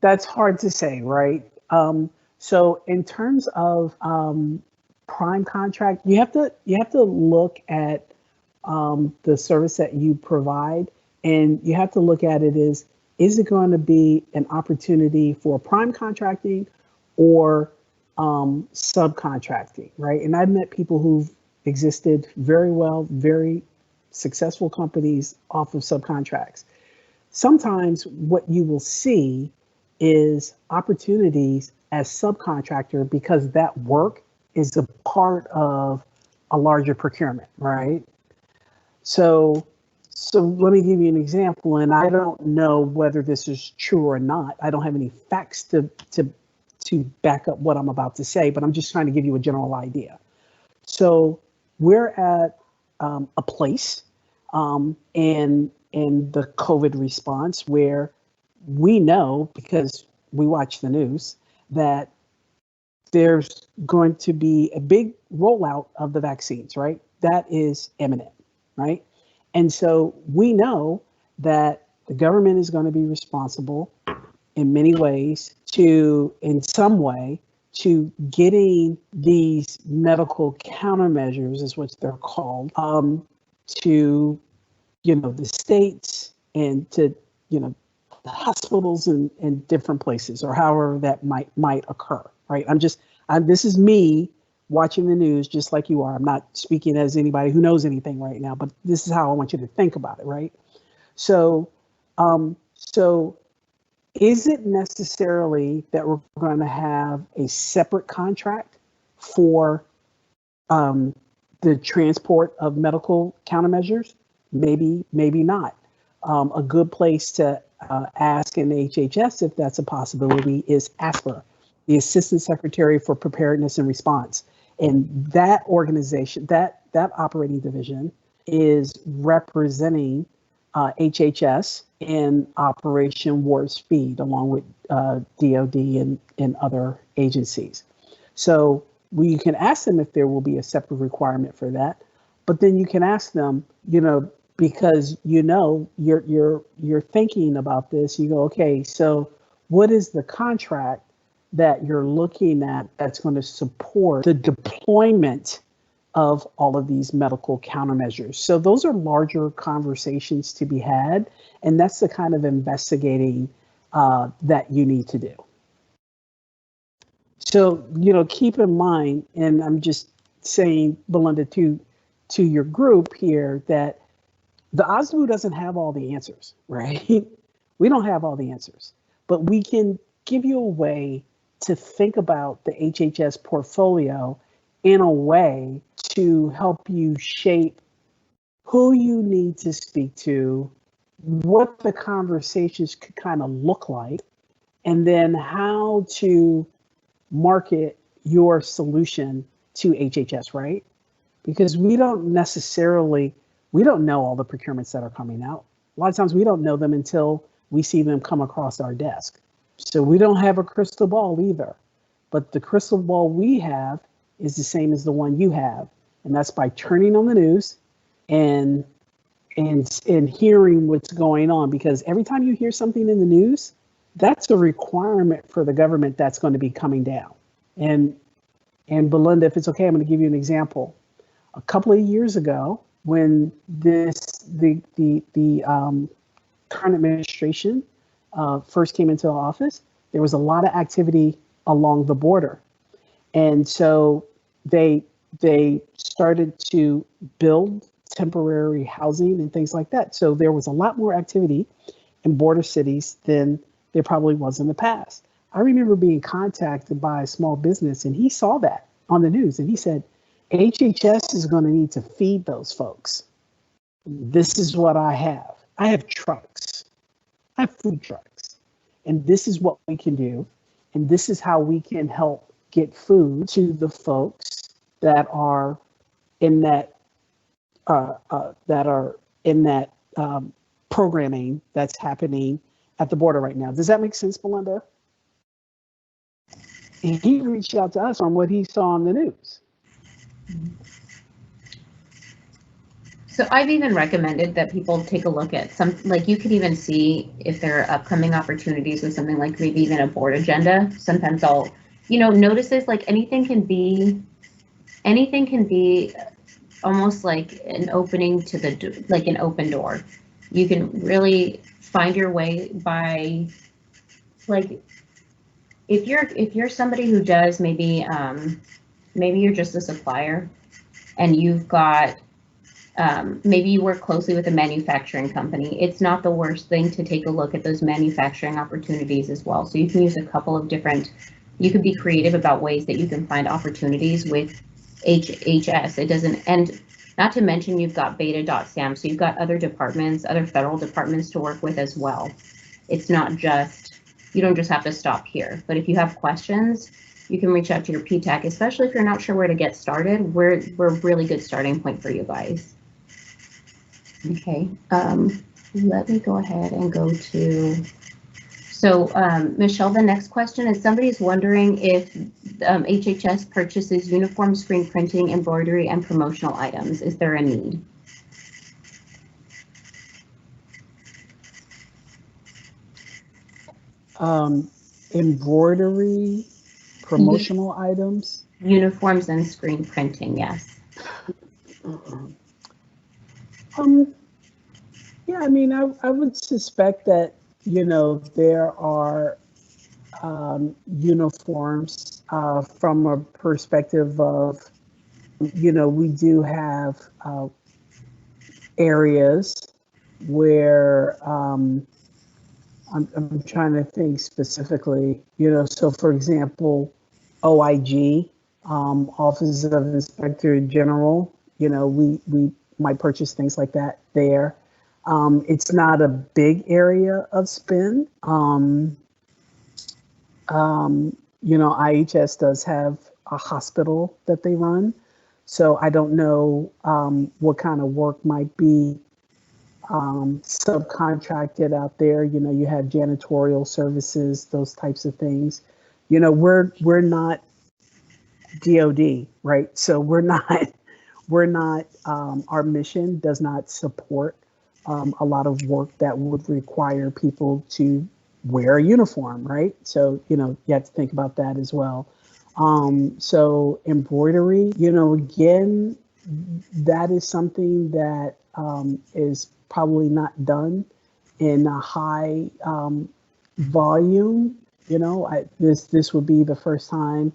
[SPEAKER 4] That's hard to say, right? So in terms of prime contract, you have to look at the service that you provide, and you have to look at it as, is it going to be an opportunity for prime contracting or subcontracting, right? And I've met people who've existed very well, very successful companies off of subcontracts. Sometimes what you will see is opportunities as subcontractor because that work is a part of a larger procurement, right? So let me give you an example, and I don't know whether this is true or not. I don't have any facts to back up what I'm about to say, but I'm just trying to give you a general idea. So we're at a place in the COVID response where we know, because we watch the news, that there's going to be a big rollout of the vaccines, right? That is imminent, right? And so we know that the government is going to be responsible in many ways in some way, to getting these medical countermeasures, is what they're called, to, the states and to, the hospitals and different places, or however that might occur, right? This is me watching the news just like you are. I'm not speaking as anybody who knows anything right now, but this is how I want you to think about it, right? So is it necessarily that we're going to have a separate contract for the transport of medical countermeasures? Maybe not. A good place to ask in HHS if that's a possibility is ASPR, the Assistant Secretary for Preparedness and Response. And that organization, that operating division is representing HHS in Operation Warp Speed, along with DoD and other agencies. So you can ask them if there will be a separate requirement for that, but then you can ask them, because you're thinking about this. You go, okay, so what is the contract that you're looking at that's going to support the deployment of all of these medical countermeasures? So those are larger conversations to be had, and that's the kind of investigating that you need to do. So, keep in mind, and I'm just saying, Belinda, to your group here, that the OSDBU doesn't have all the answers, right? We don't have all the answers, but we can give you a way to think about the HHS portfolio in a way to help you shape who you need to speak to, what the conversations could kind of look like, and then how to market your solution to HHS, right? Because we don't know all the procurements that are coming out. A lot of times we don't know them until we see them come across our desk. So we don't have a crystal ball either. But the crystal ball we have is the same as the one you have. And that's by turning on the news and hearing what's going on. Because every time you hear something in the news, that's a requirement for the government that's going to be coming down. And Belinda, if it's okay, I'm going to give you an example. A couple of years ago, when the current administration first came into office, there was a lot of activity along the border. And so they started to build temporary housing and things like that. So there was a lot more activity in border cities than there probably was in the past. I remember being contacted by a small business, and he saw that on the news, and he said, HHS is going to need to feed those folks. This is what I have. I have trucks. I have food trucks. And this is what we can do. And this is how we can help get food to the folks that are in that programming that's happening at the border right now. Does that make sense, Belinda? And he reached out to us on what he saw on the news.
[SPEAKER 1] So I've even recommended that people take a look at you could even see if there are upcoming opportunities with something like maybe even a board agenda. Sometimes I'll, notices like anything can be almost like an opening to like an open door. You can really find your way by, like, if you're somebody who does maybe you're just a supplier and you've got maybe you work closely with a manufacturing company, it's not the worst thing to take a look at those manufacturing opportunities as well. So you can use a couple of different, you could be creative about ways that you can find opportunities with HHS. It doesn't, and not to mention you've got beta.sam, so you've got other departments, other federal departments to work with as well. It's not just, you don't just have to stop here, but if you have questions, you can reach out to your PTAC, especially if you're not sure where to get started. We're a really good starting point for you guys. Okay, let me go ahead and go to, so Michelle, the next question is somebody's wondering if HHS purchases uniform, screen printing, embroidery, and promotional items. Is there a need?
[SPEAKER 4] Embroidery, promotional items,
[SPEAKER 1] uniforms, and screen printing. Yes.
[SPEAKER 4] Yeah, I mean, I would suspect that, there are uniforms from a perspective of, we do have areas where I'm trying to think specifically, so for example, OIG, Office of Inspector General, we might purchase things like that there. It's not a big area of spend. IHS does have a hospital that they run. So I don't know what kind of work might be subcontracted out there. You know, you have janitorial services, those types of things. You know, we're not DOD, right? So we're not our mission does not support a lot of work that would require people to wear a uniform, right? So, you know, you have to think about that as well. So embroidery, you know, again, that is something that is probably not done in a high volume. You know, this would be the first time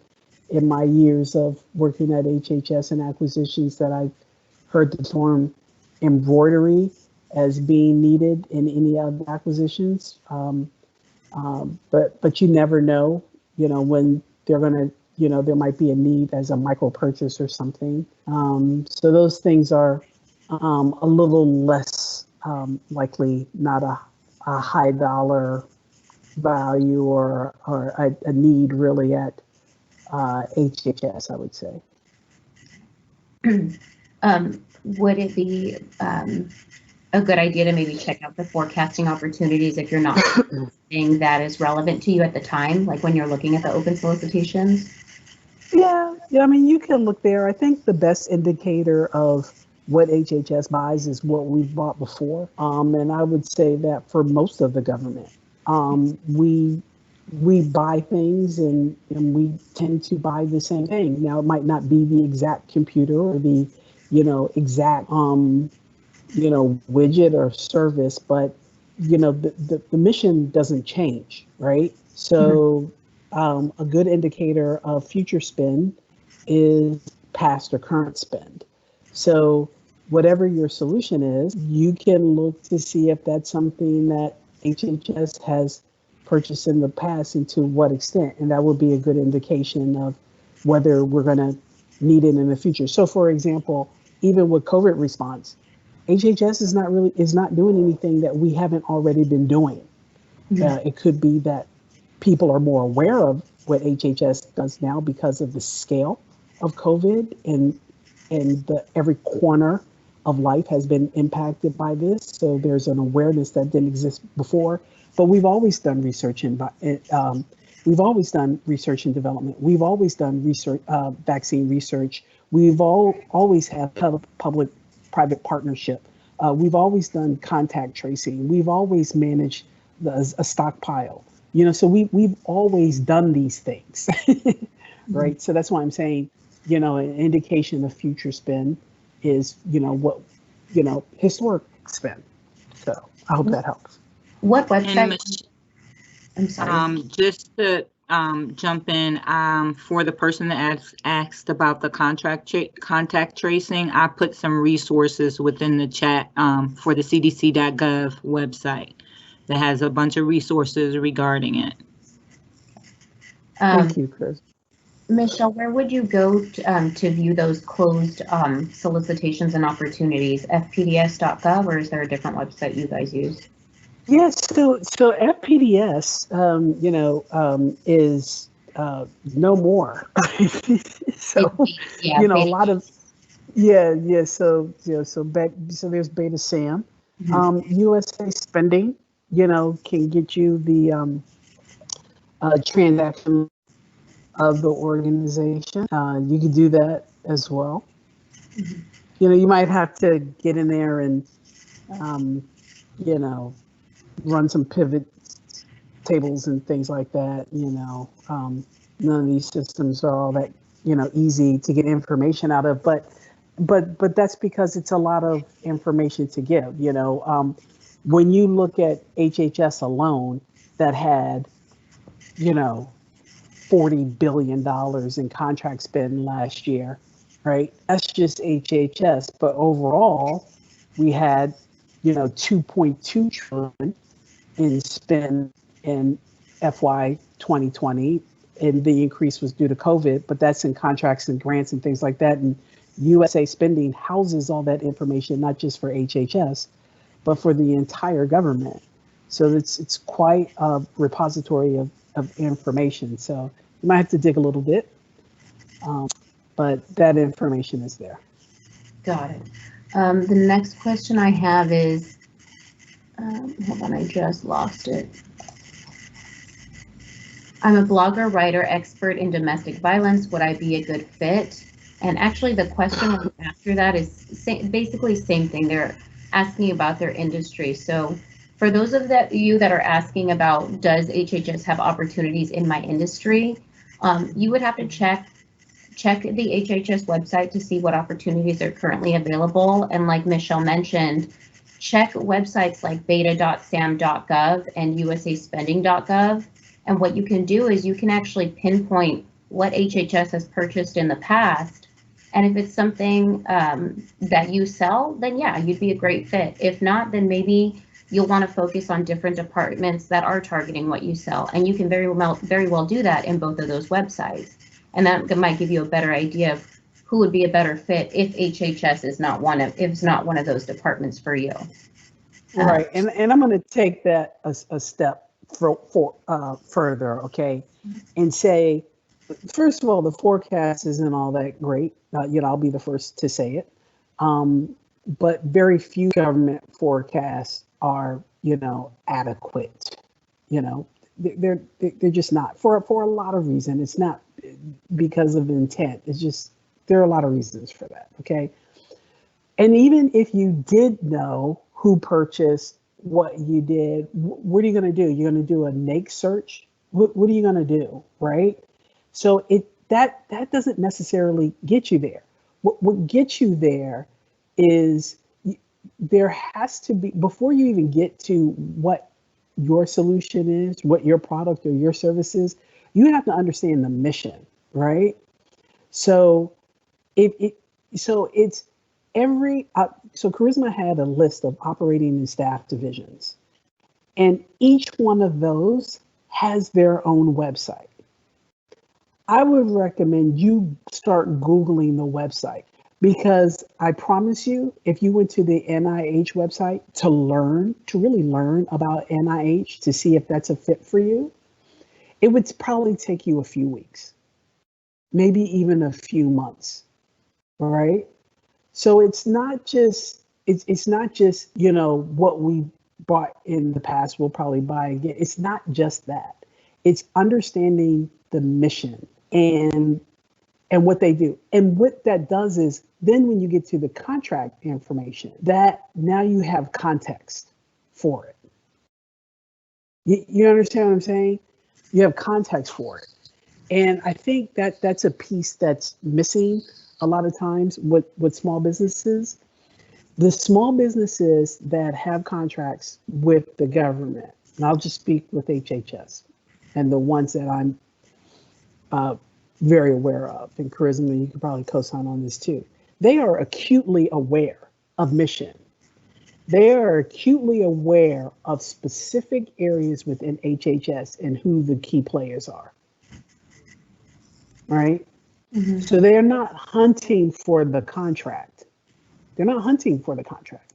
[SPEAKER 4] in my years of working at HHS and acquisitions that I've heard the term embroidery as being needed in any other acquisitions. But you never know, you know, when they're going to, you know, there might be a need as a micro purchase or something. So those things are a little less likely, not a high dollar value or a need really at HHS, I would say.
[SPEAKER 1] Would it be a good idea to maybe check out the forecasting opportunities if you're not seeing that is relevant to you at the time, like when you're looking at the open solicitations?
[SPEAKER 4] Yeah, I mean, you can look there. I think the best indicator of what HHS buys is what we've bought before. And I would say that for most of the government, we buy things and we tend to buy the same thing. Now, it might not be the exact computer or the, you know, exact, you know, widget or service, but, you know, the mission doesn't change, right? So a good indicator of future spend is past or current spend. So whatever your solution is, you can look to see if that's something that HHS has purchased in the past and to what extent. And that would be a good indication of whether we're going to need it in the future. So for example, even with COVID response, HHS is not doing anything that we haven't already been doing. It could be that people are more aware of what HHS does now because of the scale of COVID and every corner of life has been impacted by this. So there's an awareness that didn't exist before. But we've always done research and we've always done research and development. We've always done research, vaccine research. We've always had public-private partnership. We've always done contact tracing. We've always managed a stockpile. You know, so we've always done these things, right? So that's why I'm saying, you know, an indication of future spend is, you know, what, you know, historic spend. So I hope that helps.
[SPEAKER 1] What website? I'm sorry.
[SPEAKER 3] Just to jump in, for the person that asked about the contact tracing, I put some resources within the chat for the cdc.gov website that has a bunch of resources regarding it.
[SPEAKER 4] Thank you, Chris.
[SPEAKER 1] Michelle, where would you go to view those closed solicitations and opportunities? fpds.gov, or is there a different website you guys use?
[SPEAKER 4] Yes, so FPDS, you know, is no more. So,
[SPEAKER 1] yeah,
[SPEAKER 4] you know, a lot of, so there's Beta Sam. USA Spending, you know, can get you the transaction of the organization. You can do that as well. You know, you might have to get in there and, you know, run some pivot tables and things like that. You know, none of these systems are all that, you know, easy to get information out of, but that's because it's a lot of information to give. You know, when you look at HHS alone, that had, you know, $40 billion in contract spend last year, right? That's just HHS, but overall, we had, you know, 2.2 trillion in spend in FY 2020, and the increase was due to COVID, but that's in contracts and grants and things like that. And USA Spending houses all that information, not just for HHS, but for the entire government. So it's quite a repository of information. So you might have to dig a little bit, but that information is there.
[SPEAKER 1] Got it. The next question I have is, Hold on, I just lost it. I'm a blogger, writer, expert in domestic violence. Would I be a good fit? And actually the question after that is basically same thing. They're asking about their industry. So for those of you that are asking about, does HHS have opportunities in my industry? You would have to check the HHS website to see what opportunities are currently available. And like Michelle mentioned, check websites like beta.sam.gov and usaspending.gov. And what you can do is you can actually pinpoint what HHS has purchased in the past. And if it's something that you sell, then yeah, you'd be a great fit. If not, then maybe you'll want to focus on different departments that are targeting what you sell. And you can very well do that in both of those websites. And that might give you a better idea of who would be a better fit if HHS is not one of those departments for you.
[SPEAKER 4] Right, and I'm going to take that a step further, okay, and say, first of all, the forecast isn't all that great. I'll be the first to say it, but very few government forecasts are, adequate. They're just not for a lot of reasons. It's not because of intent. It's just there are a lot of reasons for that. Okay, and even if you did know who purchased what you did, what are you going to do? You're going to do a NAICS search. What are you going to do, right? So that doesn't necessarily get you there. What gets you there is there has to be, before you even get to what your solution is, what your product or your service is, you have to understand the mission, right? So so Karisma had a list of operating and staff divisions, and each one of those has their own website. I would recommend you start Googling the website, because I promise you, if you went to the NIH website to really learn about NIH, to see if that's a fit for you, it would probably take you a few weeks, maybe even a few months, right? So it's not just what we bought in the past we'll probably buy again. It's not just that. It's understanding the mission and what they do. And what that does is then when you get to the contract information, that now you have context for it. You understand what I'm saying? You have context for it. And I think that's a piece that's missing a lot of times with small businesses. The small businesses that have contracts with the government, and I'll just speak with HHS and the ones that I'm very aware of, and Karisma, you can probably co-sign on this too. They are acutely aware of mission. They are acutely aware of specific areas within HHS and who the key players are, right? Mm-hmm. So they're not hunting for the contract. They're not hunting for the contract.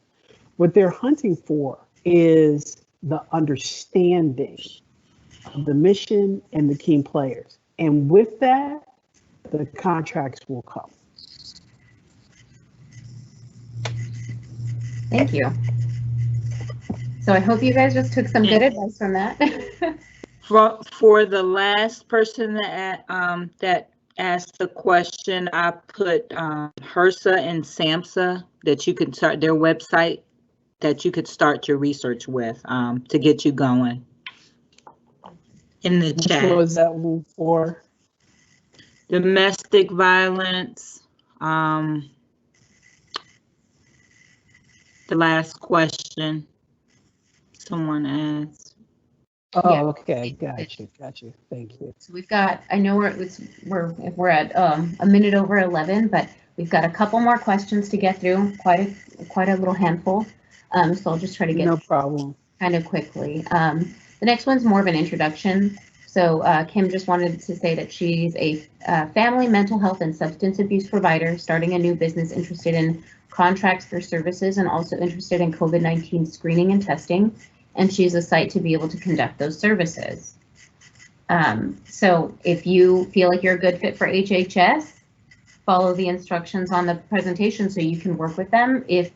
[SPEAKER 4] What they're hunting for is the understanding of the mission and the key players. And with that, the contracts will come.
[SPEAKER 1] Thank you. So I hope you guys just took some good advice from that.
[SPEAKER 3] For the last person that asked the question, I put HRSA and SAMHSA, that you could start their website, that you could start your research with to get you going. In the chat.
[SPEAKER 4] What was that one for?
[SPEAKER 3] Domestic violence. The last question someone asked.
[SPEAKER 4] Oh,
[SPEAKER 1] yeah.
[SPEAKER 4] Okay, got you. Thank you.
[SPEAKER 1] So we've got, I know we're at a minute over 11, but we've got a couple more questions to get through, quite a little handful. So I'll just try to get
[SPEAKER 4] no problem
[SPEAKER 1] kind of quickly. The next one's more of an introduction. So Kim just wanted to say that she's a family mental health and substance abuse provider, starting a new business, interested in contracts for services, and also interested in COVID-19 screening and testing. And she's a site to be able to conduct those services. So if you feel like you're a good fit for HHS, follow the instructions on the presentation so you can work with them. If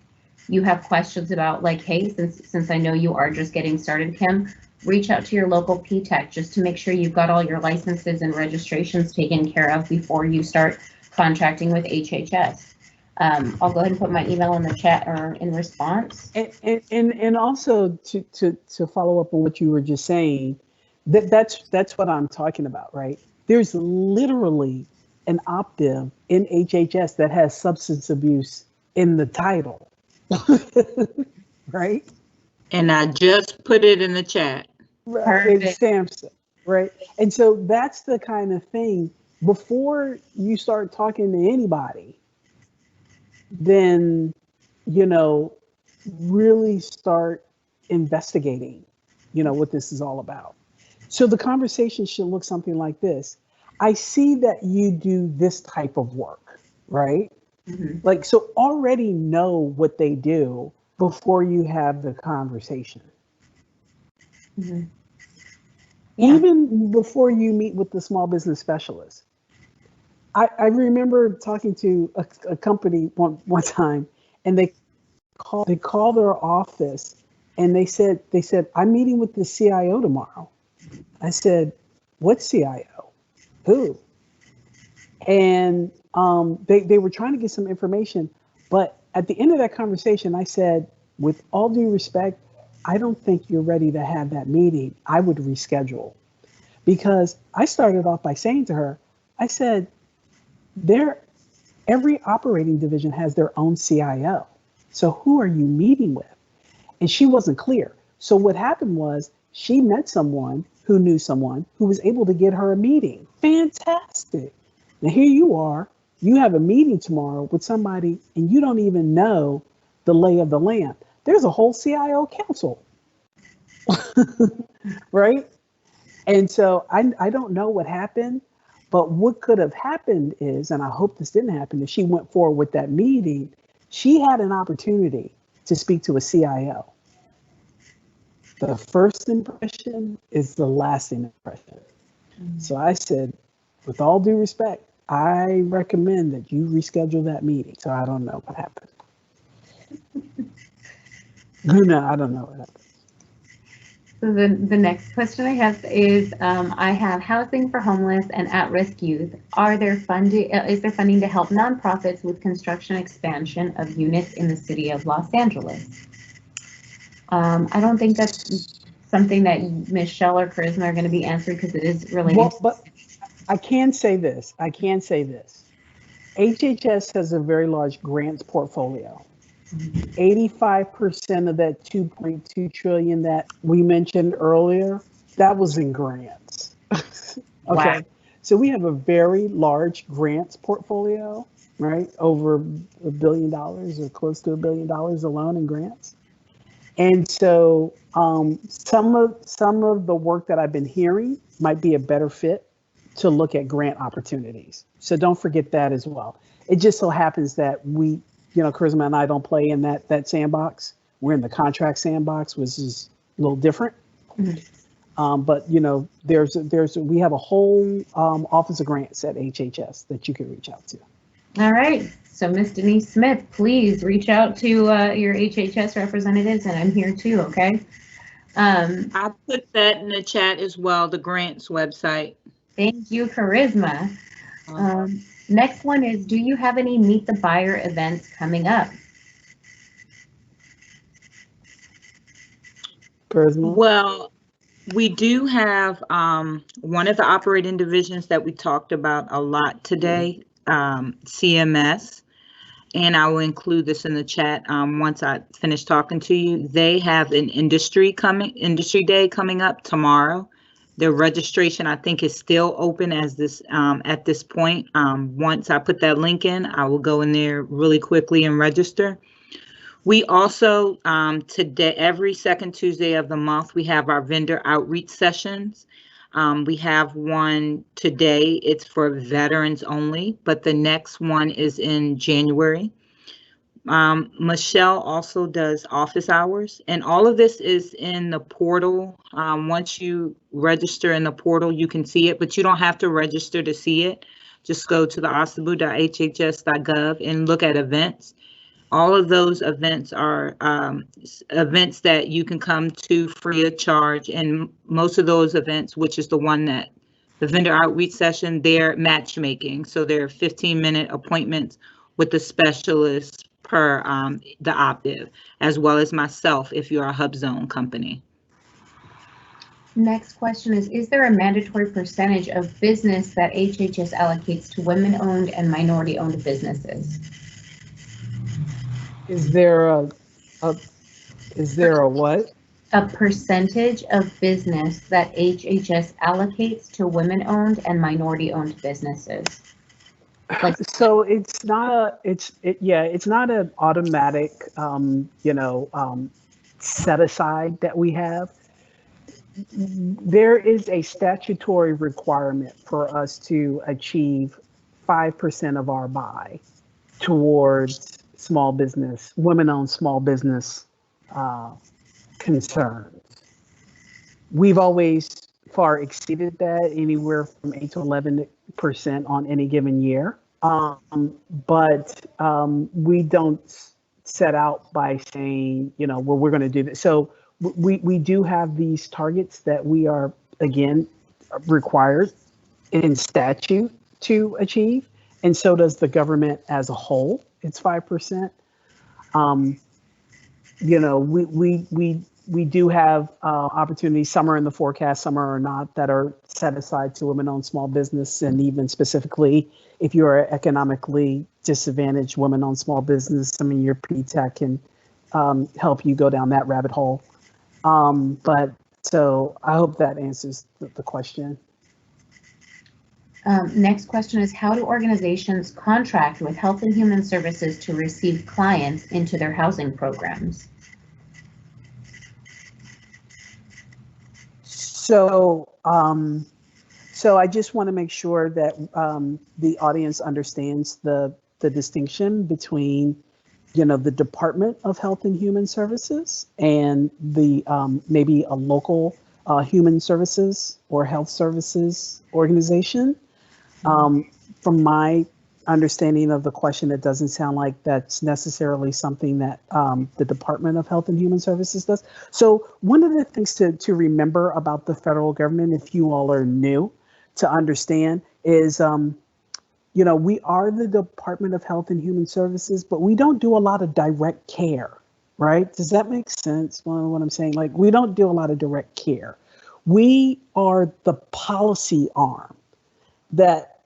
[SPEAKER 1] you have questions about, like, hey, since I know you are just getting started, Kim, reach out to your local P-Tech just to make sure you've got all your licenses and registrations taken care of before you start contracting with HHS. I'll go ahead and put my email in the chat or in response.
[SPEAKER 4] And also to follow up on what you were just saying, that's what I'm talking about, right? There's literally an optive in HHS that has substance abuse in the title, right?
[SPEAKER 3] And I just put it in the chat.
[SPEAKER 4] Right, it stamps it, right? And so that's the kind of thing, before you start talking to anybody, then, you know, really start investigating, you know, what this is all about. So the conversation should look something like this. I see that you do this type of work, right?
[SPEAKER 1] Mm-hmm.
[SPEAKER 4] Like, so already know what they do before you have the conversation.
[SPEAKER 1] Mm-hmm. Yeah.
[SPEAKER 4] Even before you meet with the small business specialist. I remember talking to a company one time, and they called their office, and they said, I'm meeting with the CIO tomorrow. I said, what CIO? Who? And they were trying to get some information, but at the end of that conversation, I said, with all due respect, I don't think you're ready to have that meeting. I would reschedule. Because I started off by saying to her, I said, every operating division has their own CIO. So who are you meeting with? And she wasn't clear. So what happened was she met someone who knew someone who was able to get her a meeting. Fantastic. Now here you are, you have a meeting tomorrow with somebody and you don't even know the lay of the land. There's a whole CIO council, right? And so I don't know what happened, but what could have happened is, and I hope this didn't happen, if she went forward with that meeting, she had an opportunity to speak to a CIO. The first impression is the lasting impression. Mm-hmm. So I said, with all due respect, I recommend that you reschedule that meeting. So I don't know what happened. No, I don't know what happened.
[SPEAKER 1] So the next question I have is, I have housing for homeless and at-risk youth. Is there funding to help nonprofits with construction expansion of units in the city of Los Angeles? I don't think that's something that Michelle or Karisma are going to be answering because it is related.
[SPEAKER 4] Well, but I can say this. HHS has a very large grants portfolio. 85% of that 2.2 trillion that we mentioned earlier, that was in grants. Okay. Wow. So we have a very large grants portfolio, right? Over $1 billion or close to $1 billion alone in grants. And so some of the work that I've been hearing might be a better fit to look at grant opportunities. So don't forget that as well. It just so happens that we, you know, Karisma and I don't play in that sandbox. We're in the contract sandbox, which is a little different. Mm-hmm. But you know, we have a whole office of grants at HHS that you can reach out to.
[SPEAKER 1] All right. So Ms. Denise Smith, please reach out to your HHS representatives, and I'm here too. Okay.
[SPEAKER 3] I'll put that in the chat as well. The grants website.
[SPEAKER 1] Thank you, Karisma. Next one is, do you have any Meet the Buyer events coming up?
[SPEAKER 4] Karisma?
[SPEAKER 3] Well, we do have one of the operating divisions that we talked about a lot today, CMS, and I will include this in the chat once I finish talking to you. They have an industry day coming up tomorrow. Their registration, I think, is still open as this at this point. Once I put that link in, I will go in there really quickly and register. We also, today, every second Tuesday of the month, we have our vendor outreach sessions. We have one today. It's for veterans only, but the next one is in January. Michelle also does office hours, and all of this is in the portal. Once you register in the portal, you can see it, but you don't have to register to see it. Just go to the osdbu.hhs.gov and look at events. All of those events are events that you can come to free of charge. And most of those events, which is the one that the vendor outreach session, they're matchmaking. So they're 15-minute appointments with the specialist per the optive, as well as myself if you're a Hub Zone company.
[SPEAKER 1] Next question is there a mandatory percentage of business that HHS allocates to women-owned and minority-owned businesses?
[SPEAKER 4] Is there a what?
[SPEAKER 1] A percentage of business that HHS allocates to women-owned and minority-owned businesses? Like,
[SPEAKER 4] so it's not it's not an automatic set aside that we have. There is a statutory requirement for us to achieve 5% of our buy towards small business, women-owned small business concerns. We've always far exceeded that, anywhere from 8 to 11% on any given year. But we don't set out by saying, well, we're going to do this. So we do have these targets that we are, again, required in statute to achieve. And so does the government as a whole. It's 5%. We do have opportunities. Some are in the forecast, some are not, that are set aside to women-owned small business, and even specifically, if you're an economically disadvantaged women-owned small business, I mean, your PTAC can help you go down that rabbit hole. But so I hope that answers the question.
[SPEAKER 1] Next question is, how do organizations contract with Health and Human Services to receive clients into their housing programs?
[SPEAKER 4] So I just want to make sure that the audience understands the distinction between, the Department of Health and Human Services and the maybe a local human services or health services organization. From my understanding of the question, it doesn't sound like that's necessarily something that the Department of Health and Human Services does. So one of the things to remember about the federal government, if you all are new to understand, is we are the Department of Health and Human Services, but we don't do a lot of direct care, right? Does that make sense? What I'm saying, like, we don't do a lot of direct care. We are the policy arm that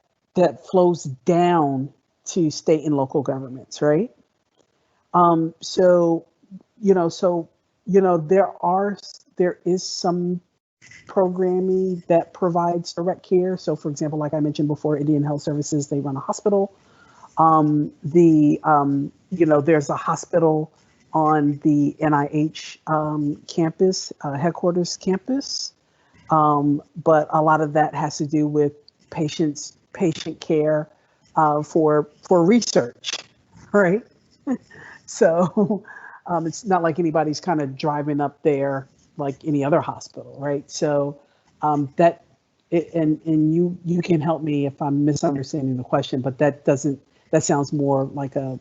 [SPEAKER 4] flows down to state and local governments, right? There is some programming that provides direct care. So, for example, like I mentioned before, Indian Health Services, they run a hospital. There's a hospital on the NIH campus, headquarters campus. But a lot of that has to do with patient care for research, right? So it's not like anybody's kind of driving up there like any other hospital, right? So and you can help me if I'm misunderstanding the question, but that sounds more like a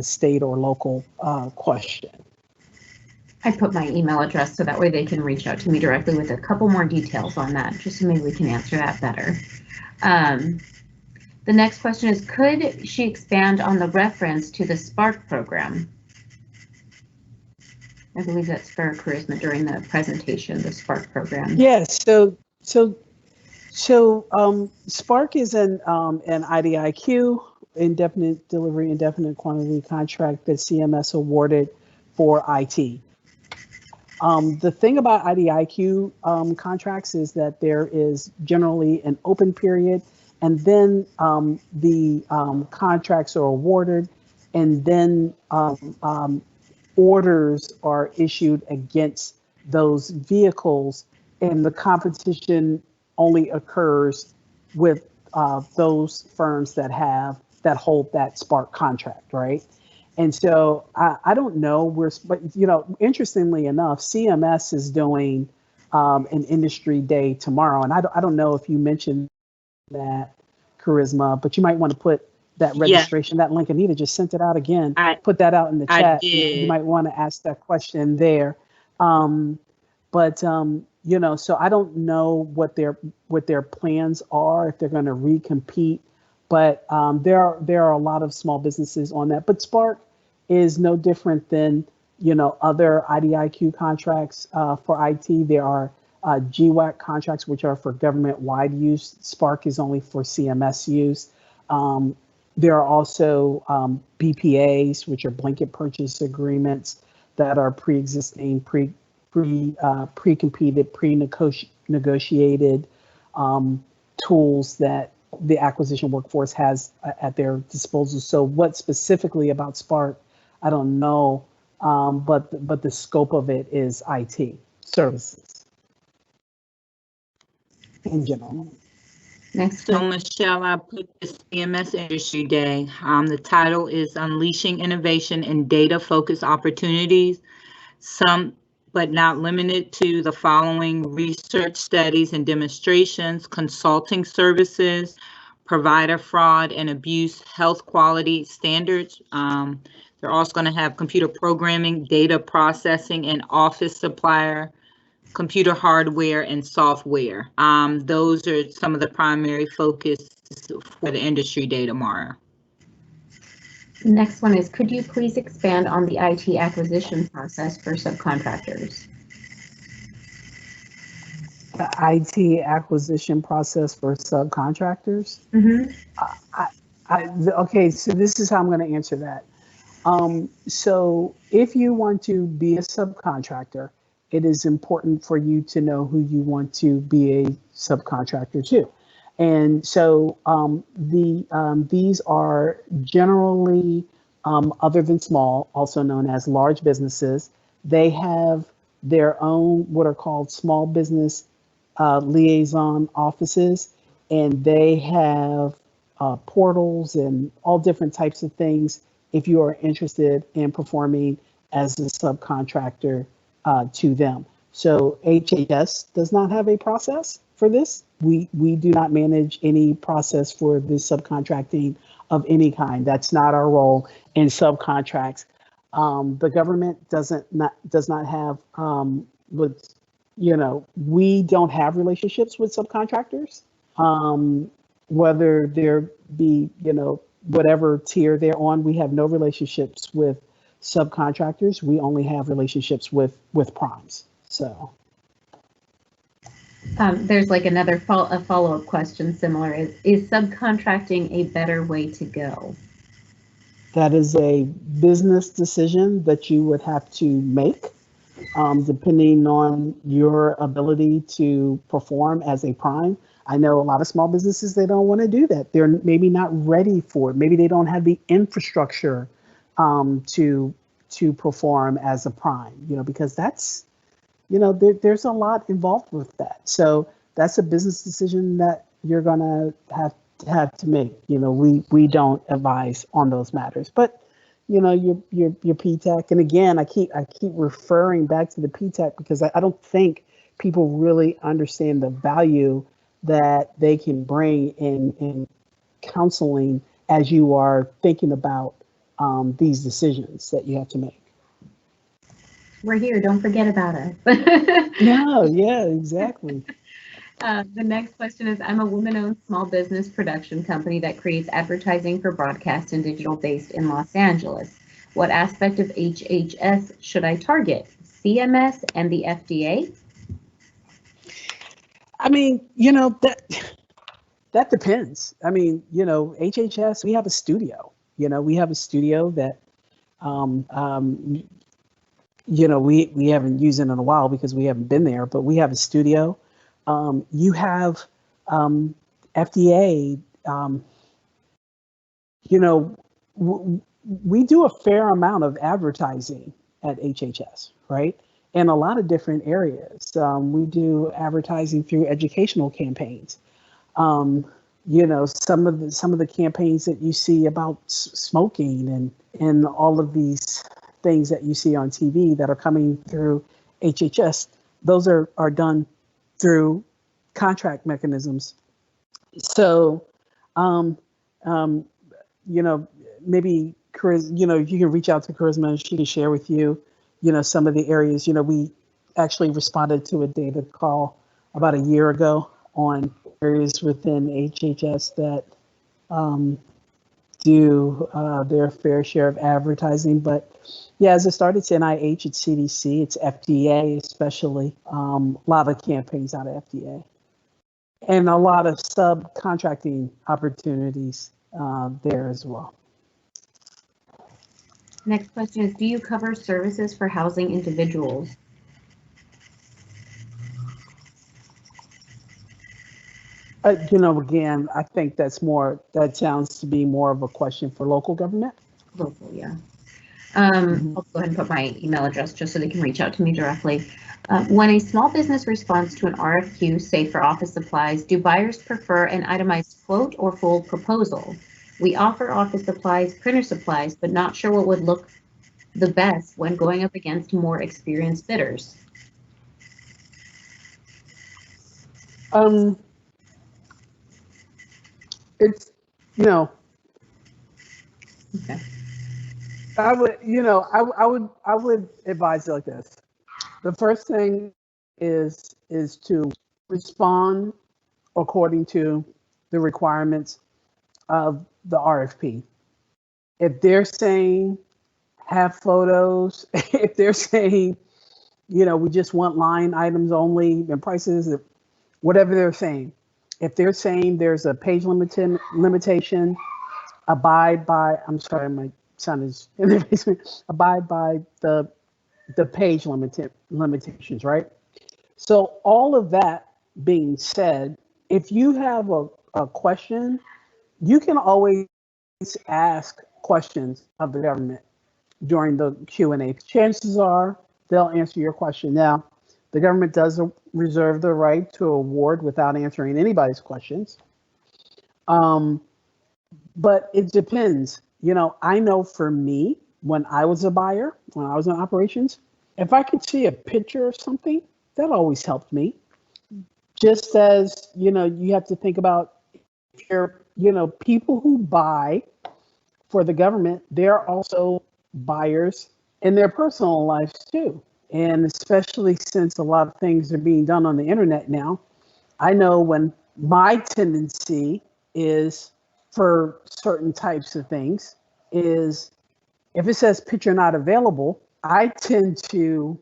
[SPEAKER 4] state or local question.
[SPEAKER 1] I put my email address so that way they can reach out to me directly with a couple more details on that, just so maybe we can answer that better. The next question is, could she expand on the reference to the Spark program? I believe that's for Karisma during the presentation, the Spark program.
[SPEAKER 4] Yes. So Spark is an IDIQ, indefinite delivery, indefinite quantity contract that CMS awarded for IT. The thing about IDIQ contracts is that there is generally an open period, and then the contracts are awarded, and then orders are issued against those vehicles, and the competition only occurs with those firms that hold that Spark contract, right? And so I don't know, but interestingly enough, CMS is doing an industry day tomorrow, and I don't know if you mentioned that, Karisma, but you might want to put that registration, that link. Anita just sent it out again. Put that out in the chat. You might want to ask that question there. You know, so I don't know what their plans are, if they're going to recompete, but there are a lot of small businesses on that. But Spark is no different than, you know, other IDIQ contracts for IT. There are GWAC contracts, which are for government-wide use. Spark is only for CMS use. There are also BPAs, which are blanket purchase agreements that are pre-existing, pre-competed, pre-negotiated tools that the acquisition workforce has at their disposal. So what specifically about Spark, I don't know, but the scope of it is IT services in general.
[SPEAKER 1] Next.
[SPEAKER 3] So Michelle, I put this CMS Industry Day. The title is Unleashing Innovation and Data-Focused Opportunities. Some, but not limited to, the following: research studies and demonstrations, consulting services, provider fraud and abuse, health quality standards. They're also going to have computer programming, data processing, and office supplier, computer hardware and software. Those are some of the primary focus for the Industry Day tomorrow.
[SPEAKER 1] Next one is, could you please expand on the IT acquisition process for subcontractors?
[SPEAKER 4] The IT acquisition process for subcontractors?
[SPEAKER 1] Mm-hmm.
[SPEAKER 4] Okay, so this is how I'm going to answer that. So if you want to be a subcontractor, it is important for you to know who you want to be a subcontractor to. And so these are generally, other than small, also known as large businesses. They have their own what are called small business liaison offices, and they have portals and all different types of things if you are interested in performing as a subcontractor to them. So HHS does not have a process for this. We do not manage any process for the subcontracting of any kind. That's not our role in subcontracts. The government does not have, we don't have relationships with subcontractors, whether there be, whatever tier they're on. We have no relationships with subcontractors. We only have relationships with primes. So.
[SPEAKER 1] There's like another follow-up question similar. Is subcontracting a better way to go?
[SPEAKER 4] That is a business decision that you would have to make, depending on your ability to perform as a prime. I know a lot of small businesses, they don't want to do that. They're maybe not ready for it. Maybe they don't have the infrastructure to perform as a prime, because that's, there's a lot involved with that. So that's a business decision that you're gonna have to make. We don't advise on those matters, but your PTAC, and again, I keep referring back to the PTAC because I don't think people really understand the value that they can bring in counseling as you are thinking about these decisions that you have to make.
[SPEAKER 1] We're here. Don't forget about us.
[SPEAKER 4] No, yeah, exactly.
[SPEAKER 1] The next question is, I'm a woman-owned small business production company that creates advertising for broadcast and digital based in Los Angeles. What aspect of HHS should I target? CMS and the FDA?
[SPEAKER 4] I mean, that depends. I mean, HHS, we have a studio. We have a studio that we haven't used it in a while because we haven't been there, but we have a studio. You have FDA, we do a fair amount of advertising at HHS, right? In a lot of different areas. We do advertising through educational campaigns. Some of the campaigns that you see about smoking and all of these things that you see on TV that are coming through HHS, those are done through contract mechanisms. So maybe Charisma, you can reach out to Charisma and she can share with you, some of the areas. We actually responded to a data call about a year ago on areas within HHS that do their fair share of advertising. But yeah, as it started, it's NIH, it's CDC, it's FDA, especially a lot of campaigns out of FDA, and a lot of subcontracting opportunities there as well.
[SPEAKER 1] Next question is, do you cover services for housing individuals?
[SPEAKER 4] Again, I think that sounds to be more of a question for local government.
[SPEAKER 1] Local, yeah. I'll go ahead and put my email address just so they can reach out to me directly. When a small business responds to an RFQ, say for office supplies, do buyers prefer an itemized quote or full proposal? We offer office supplies, printer supplies, but not sure what would look the best when going up against more experienced bidders.
[SPEAKER 4] It's,
[SPEAKER 1] Okay.
[SPEAKER 4] I would advise it like this. The first thing is to respond according to the requirements of the RFP. If they're saying have photos, if they're saying, we just want line items only and prices, whatever they're saying. If they're saying there's a page limitation, abide by, I'm sorry, my son is in the basement, abide by the page limitations, right? So all of that being said, if you have a question, you can always ask questions of the government during the Q&A. Chances are they'll answer your question. Now, the government does reserve the right to award without answering anybody's questions. But it depends. I know for me, when I was a buyer, when I was in operations, if I could see a picture of something, that always helped me. Just as, you have to think about if you're, people who buy for the government, they're also buyers in their personal lives too. And especially since a lot of things are being done on the internet now, I know when my tendency is for certain types of things is if it says picture not available, I tend to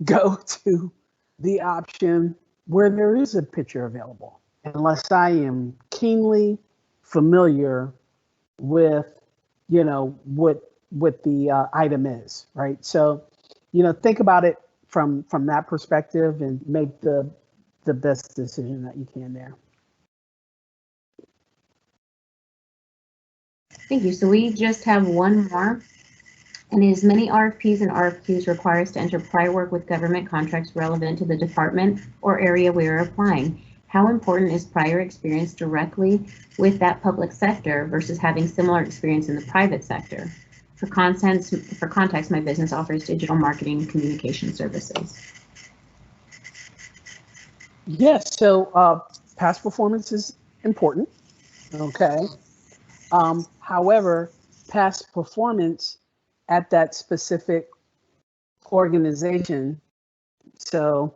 [SPEAKER 4] go to the option where there is a picture available, unless I am keenly familiar with, what the item is, right? So, think about it from that perspective and make the best decision that you can there.
[SPEAKER 1] Thank you. So we just have one more. And as many RFPs and RFQs require us to enter prior work with government contracts relevant to the department or area we are applying. How important is prior experience directly with that public sector versus having similar experience in the private sector? For context, my business offers digital marketing and communication services.
[SPEAKER 4] Yes, so past performance is important, okay? However, past performance at that specific organization, so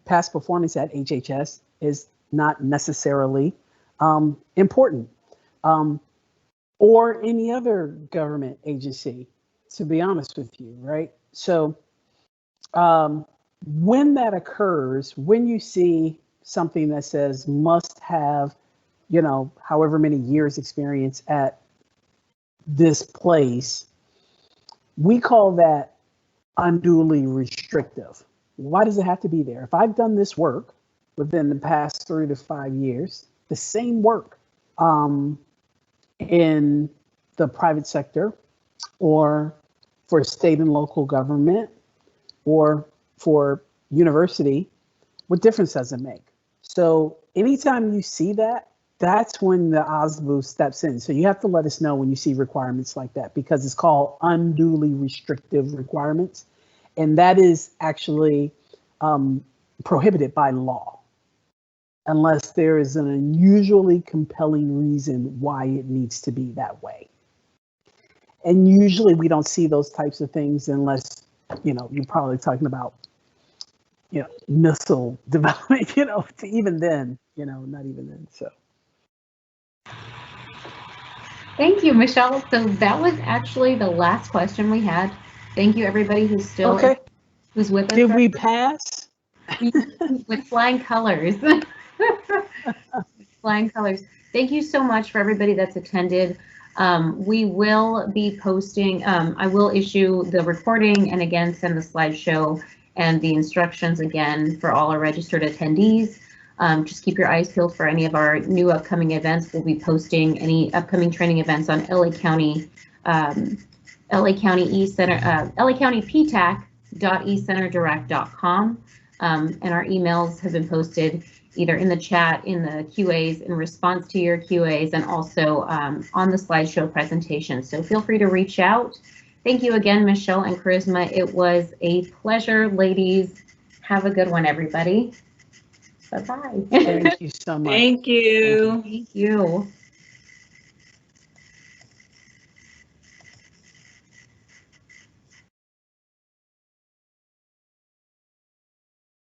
[SPEAKER 4] past performance at HHS is not necessarily important, or any other government agency, to be honest with you, right? So when that occurs, when you see something that says must have, however many years experience at this place, we call that unduly restrictive. Why does it have to be there? If I've done this work within the past 3 to 5 years, the same work in the private sector or for state and local government or for university, what difference does it make? So anytime you see that, that's when the OSDBU steps in. So you have to let us know when you see requirements like that, because it's called unduly restrictive requirements. And that is actually prohibited by law. unless there is an unusually compelling reason why it needs to be that way. And usually we don't see those types of things unless, you're probably talking about, missile development, even then, not even then, so.
[SPEAKER 1] Thank you, Michelle. So that was actually the last question we had. Thank you, everybody who's still who's with us.
[SPEAKER 4] Did we pass?
[SPEAKER 1] With flying colors. Flying colors. Thank you so much for everybody that's attended. We will be posting, I will issue the recording and again send the slideshow and the instructions again for all our registered attendees. Just keep your eyes peeled for any of our new upcoming events. We'll be posting any upcoming training events on LA County eCenter, LACountyPTAC.eCenterdirect.com. And our emails have been posted either in the chat, in the QAs, in response to your QAs, and also on the slideshow presentation. So feel free to reach out. Thank you again, Michelle and Karisma. It was a pleasure, ladies. Have a good one, everybody. Bye-bye.
[SPEAKER 4] Thank you so much.
[SPEAKER 3] Thank you.
[SPEAKER 1] Thank you.